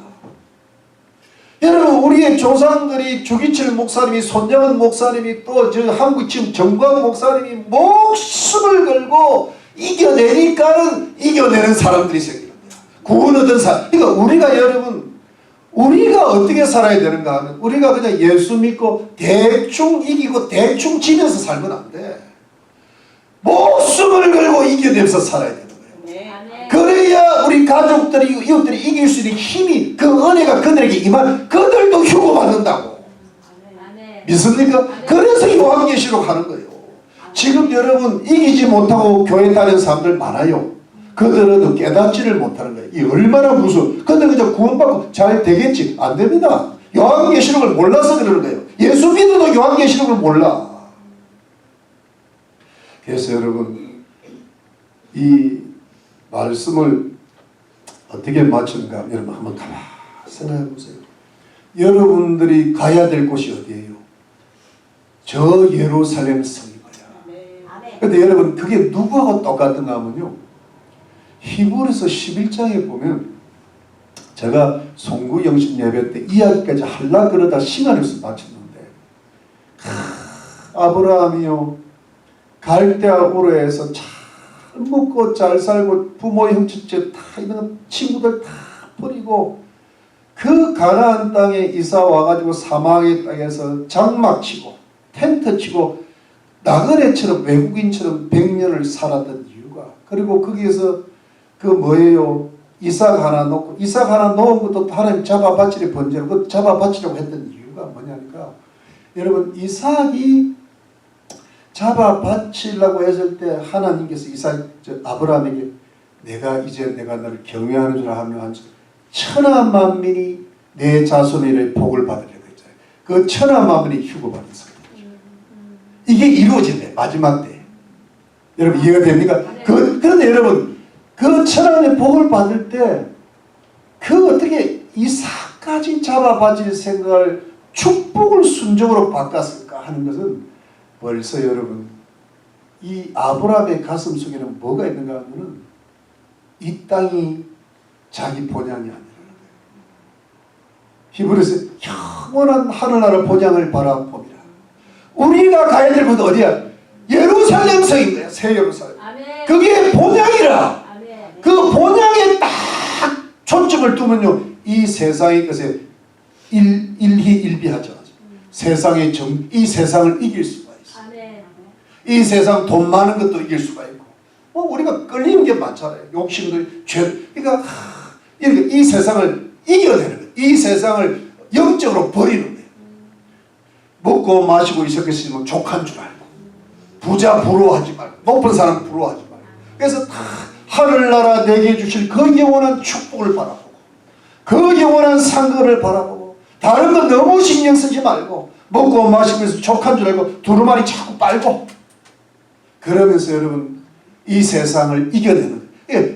여러분 우리의 조상들이 주기철 목사님이, 손정은 목사님이, 또 저 한국 지금 정광 목사님이 목숨을 걸고 이겨내니까는 이겨내는 사람들이 생기는 거야. 구원 얻은 사람. 그러니까 우리가 어떻게 살아야 되는가 하면 우리가 그냥 예수 믿고 대충 이기고 대충 지면서 살면 안 돼. 목숨을 걸고 이겨내면서 살아야 되는 거예요. 네. 그래야 우리 가족들이 이웃들이 이길 수 있는 힘이, 그 은혜가 그들에게 임한, 그들도 휴고받는다고. 네. 믿습니까? 네. 그래서 요한계시록 하는 거예요. 지금 여러분 이기지 못하고 교회 다니는 사람들 많아요. 그들은 깨닫지를 못하는 거예요. 이 얼마나 무서워. 근데 그냥 구원받고 잘 되겠지? 안 됩니다. 요한계시록을 몰라서 그러는 거예요. 예수 믿어도 요한계시록을 몰라. 그래서 여러분 이 말씀을 어떻게 맞추는가 여러분 한번 가만히 생각해 보세요. 여러분들이 가야 될 곳이 어디예요? 저 예루살렘 성인 거야. 그런데 여러분 그게 누구하고 똑같은가 하면요, 히브리서 11장에 보면, 제가 송구 영신 예배 때 이야기까지 하려고 그러다 시간이 없어서 마쳤는데, 아브라함이요 갈대아 우르에서 잘 먹고 잘 살고 부모 형제들 다 있는 친구들 다 버리고 그 가나안 땅에 이사 와가지고 사막의 땅에서 장막 치고 텐트 치고 나그네처럼 외국인처럼 100년을 살았던 이유가, 그리고 거기에서 그 뭐예요? 이삭 하나 놓고, 이삭 하나 놓은 것도 하나님 잡아바치려 번제로 그 잡아바치려고 했던 이유가 뭐냐니까, 여러분 이삭이 잡아바치려고 했을 때 하나님께서 아브라함에게 내가 너를 경외하는 줄 하면 천하 만민이 내 자손의 복을 받으려고 했잖아요. 그 천하 만민이 휴거받은 상태죠. 이게 이루어진대 마지막 때. 여러분 이해가 됩니까? 그런데 여러분 그 천하의 복을 받을 때 그 어떻게 이삭까지 잡아바칠 생각을 축복을 순종으로 바꿨을까 하는 것은, 벌써 여러분 이 아브라함의 가슴 속에는 뭐가 있는가 하면은 이 땅이 자기 본향이 아니라는 거예요. 히브리서 영원한 하늘나라 본향을 바라봅니다. 우리가 가야 될 곳은 어디야? 예루살렘 성인 거야. 새 예루살렘. 아멘. 그게 본향이라. 아멘. 그 본향에 딱 초점을 두면요, 이 세상의 것에 일희일비하죠. 세상의 이 세상을 이길 수가 있어. 아멘. 이 세상 돈 많은 것도 이길 수가 있고, 우리가 끌리는 게 많잖아요. 욕심들, 죄. 그러니까 이 세상을 이겨내는 거예요. 이 세상을 영적으로 버리는 거예요. 먹고 마시고 있었겠으면 족한 줄 알고, 부자 부러워하지 말고, 높은 사람 부러워하지 말고, 그래서 다 하늘나라 내게 주실 그 영원한 축복을 바라보고, 그 영원한 상급을 바라보고, 다른 거 너무 신경 쓰지 말고, 먹고 마시면서 족한 줄 알고 두루마리 자꾸 빨고, 그러면서 여러분 이 세상을 이겨내는,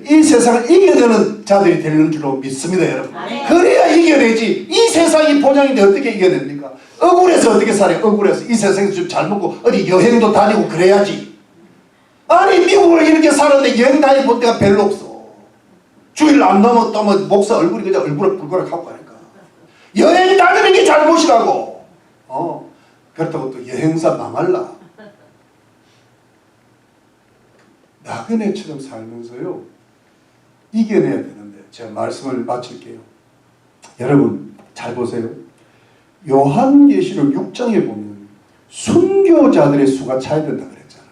이 세상을 이겨내는 자들이 되는 줄로 믿습니다, 여러분. 그래야 이겨내지. 이 세상이 본향인데 어떻게 이겨냅니까? 억울해서 어떻게 살아요? 억울해서 이 세상에서 좀 잘 먹고 어디 여행도 다니고 그래야지. 아니 미국을 이렇게 살았는데 여행 다니볼 때가 별로 없어. 주일 안 넘어 또 목사 얼굴이 그냥 얼굴에 불거락하고 가니까. 여행 다니는 게 잘못이라고. 그렇다고 또 여행사 망할라. 나그네처럼 살면서요 이겨내야 되는데, 제가 말씀을 마칠게요. 여러분 잘 보세요. 요한계시록 6장에 보면 순교자들의 수가 차야 된다 그랬잖아.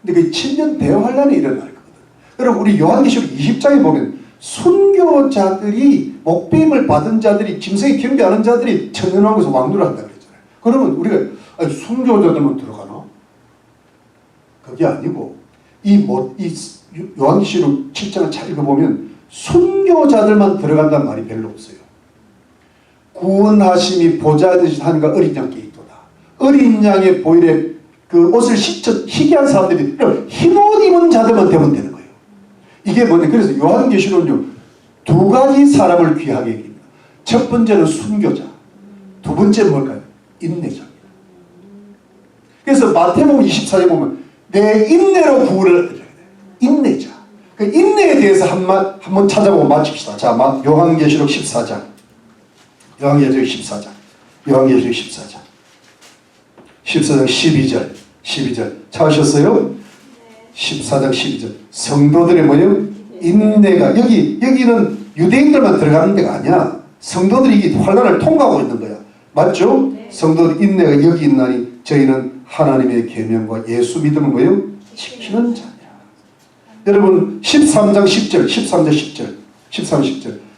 근데 그 7년 대환란이 일어날 거거든. 여러분 우리 요한계시록 20장에 보면 순교자들이 목배임을 받은 자들이 짐승에 경배하는 자들이 천년왕국에서 왕노를 한다 그랬잖아요. 그러면 우리가 아니, 순교자들만 들어가나? 그게 아니고 이 요한계시록 7장을 잘 읽어보면 순교자들만 들어간다는 말이 별로 없어요. 구원하심이 보좌되신 하나님과 어린 양께 있도다. 어린 양의 보혈에 그 옷을 희귀한 사람들이 흰옷 입은 자들만 되면 되는 거예요. 이게 뭐냐? 그래서 요한계시록은요 2가지 사람을 귀하게 여깁니다. 첫 번째는 순교자, 두 번째는 뭘까요? 인내자. 그래서 마태복음 24장 보면 내 인내로 구원을 얻으려 돼. 인내자. 그 인내에 대해서 한번 찾아보고 마칩시다. 자, 요한계시록 14장. 요한계시록 14장. 요한계시록 14장. 14장 12절. 찾으셨어요? 14장 12절. 성도들의 뭐예요? 인내가. 여기는 유대인들만 들어가는 데가 아니야. 성도들이 이 환난을 통과하고 있는 거야. 맞죠? 네. 성도들 인내가 여기 있나니 저희는 하나님의 계명과 예수 믿음은 뭐예요? 지키는 자냐. 여러분 13장 10절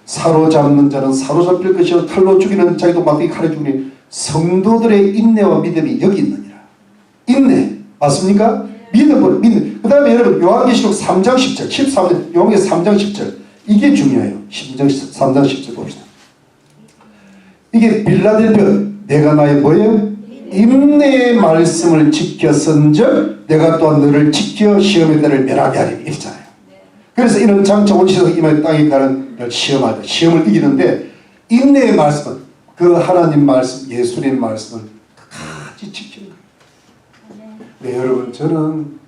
사로잡는 자는 사로잡힐 것이요 칼로 죽이는 자기도 막대기 칼에 죽으니 성도들의 인내와 믿음이 여기 있느니라. 인내 맞습니까? 믿음. 그 다음에 여러분 요한계시록 3장 10절 13절 요한계시록 3장 10절 이게 중요해요. 3장 10절 봅시다. 이게 빌라델비아 내가 나의 뭐예요? 인내의 말씀을 지켰은즉 내가 또한 너를 지켜 시험의 때를 멸하게 하리니 이랬잖아요. 그래서 이는 장차 온시에서 이만 땅에 가는 시험하다. 시험을 이기는데 인내의 말씀은 그 하나님 말씀, 예수님 말씀을 끝까지 지키는 거예요. 네, 여러분 저는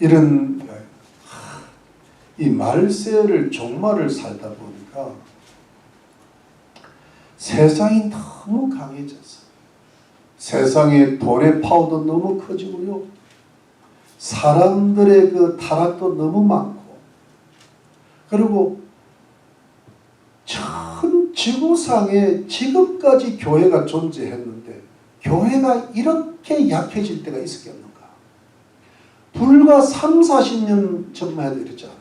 이런 이 말세를 종말을 살다 보니까 세상이 너무 강해졌어요. 세상에 돈의 파워도 너무 커지고요. 사람들의 그 타락도 너무 많고 그리고 전 지구상에 지금까지 교회가 존재했는데 교회가 이렇게 약해질 때가 있었겠는가. 불과 3, 40년 전만 해도 이랬지 않아요.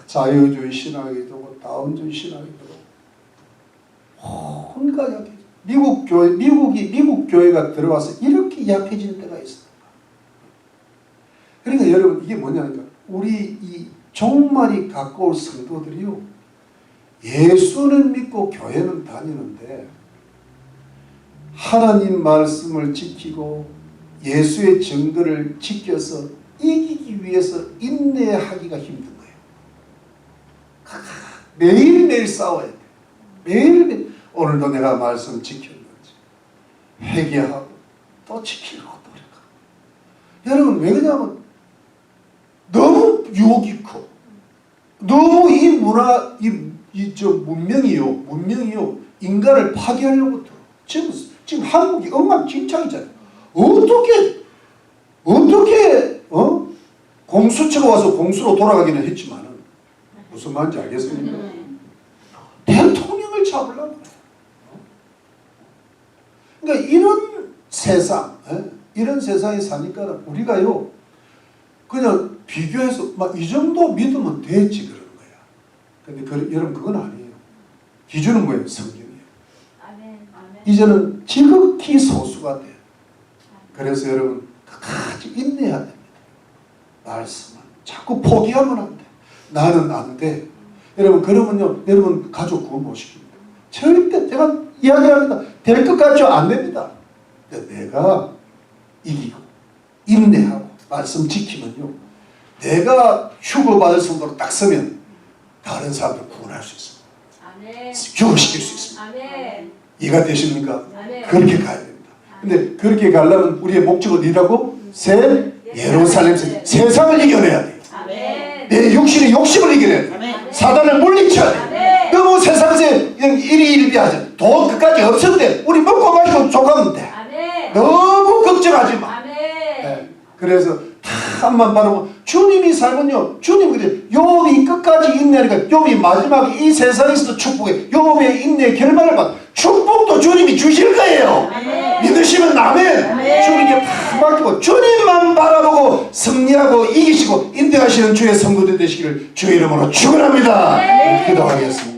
자유주의 신학이 되고 다운주의 신학이 되고 온갖 약해져. 미국 교회가 들어와서 이렇게 약해지는 때가 있습니다. 그러니까 여러분 이게 뭐냐니까 우리 이 종말이 가까울 성도들이요 예수는 믿고 교회는 다니는데 하나님 말씀을 지키고 예수의 증거를 지켜서 이기기 위해서 인내하기가 힘든 거예요. 매일매일 싸워야 돼. 매일매일 오늘도 내가 말씀 지켰는지 회개하고 또 지키고 또 그러니까 여러분 왜 그러냐면 너무 유혹이 커. 너무 이 문화 문명이요 인간을 파괴하려고 들어. 지금 한국이 엉망진창이잖아요. 어떻게 공수처가 와서 공수로 돌아가기는 했지만은 무슨 말인지 알겠습니까? 대통령을 잡으려고 그래요. 그러니까 이런 세상에 사니까 우리가요 그냥 비교해서 막 이 정도 믿으면 되지 그러는 거야. 근데 여러분 그건 아니에요. 기준은 뭐예요? 성경이에요. 이제는 지극히 소수가 돼요. 그래서 여러분 끝까지 인내해야 됩니다. 말씀은 자꾸 포기하면 안 돼. 나는 안 돼. 여러분 그러면요 여러분 가족 구원 못 시킵니다. 절대 제가 이야기합니다. 될 것 같죠? 안 됩니다. 내가 이기고 인내하고 말씀 지키면요 내가 휴거받을 정도로 딱 서면 다른 사람들 구원할 수 있습니다. 휴거시킬 수 있습니다. 이해가 되십니까? 그렇게 가야 됩니다. 근데 그렇게 가려면 우리의 목적은 어디라고? 새 예루살렘 세상을 이겨내야 돼요. 내 육신의 욕심을 이겨내야 돼요. 사단을 물리쳐야 돼요. 너무 세상에서 일희일비하지. 돈 그까지 없어도 돼. 우리 먹고 마시고 조가면 돼. 너무 걱정하지 마. 네. 그래서 한만 바라고 주님이 살면요 주님 그래 욥이 끝까지 인내하니까 욥이 마지막에 이 세상에서도 축복해. 욥의 인내의 결말을 받아. 축복도 주님이 주실 거예요. 믿으시면 아멘. 주님께 다 맡기고 주님만 바라보고 승리하고 이기시고 인도하시는 주의 성도들 되시기를 주의 이름으로 축원합니다. 기도하겠습니다.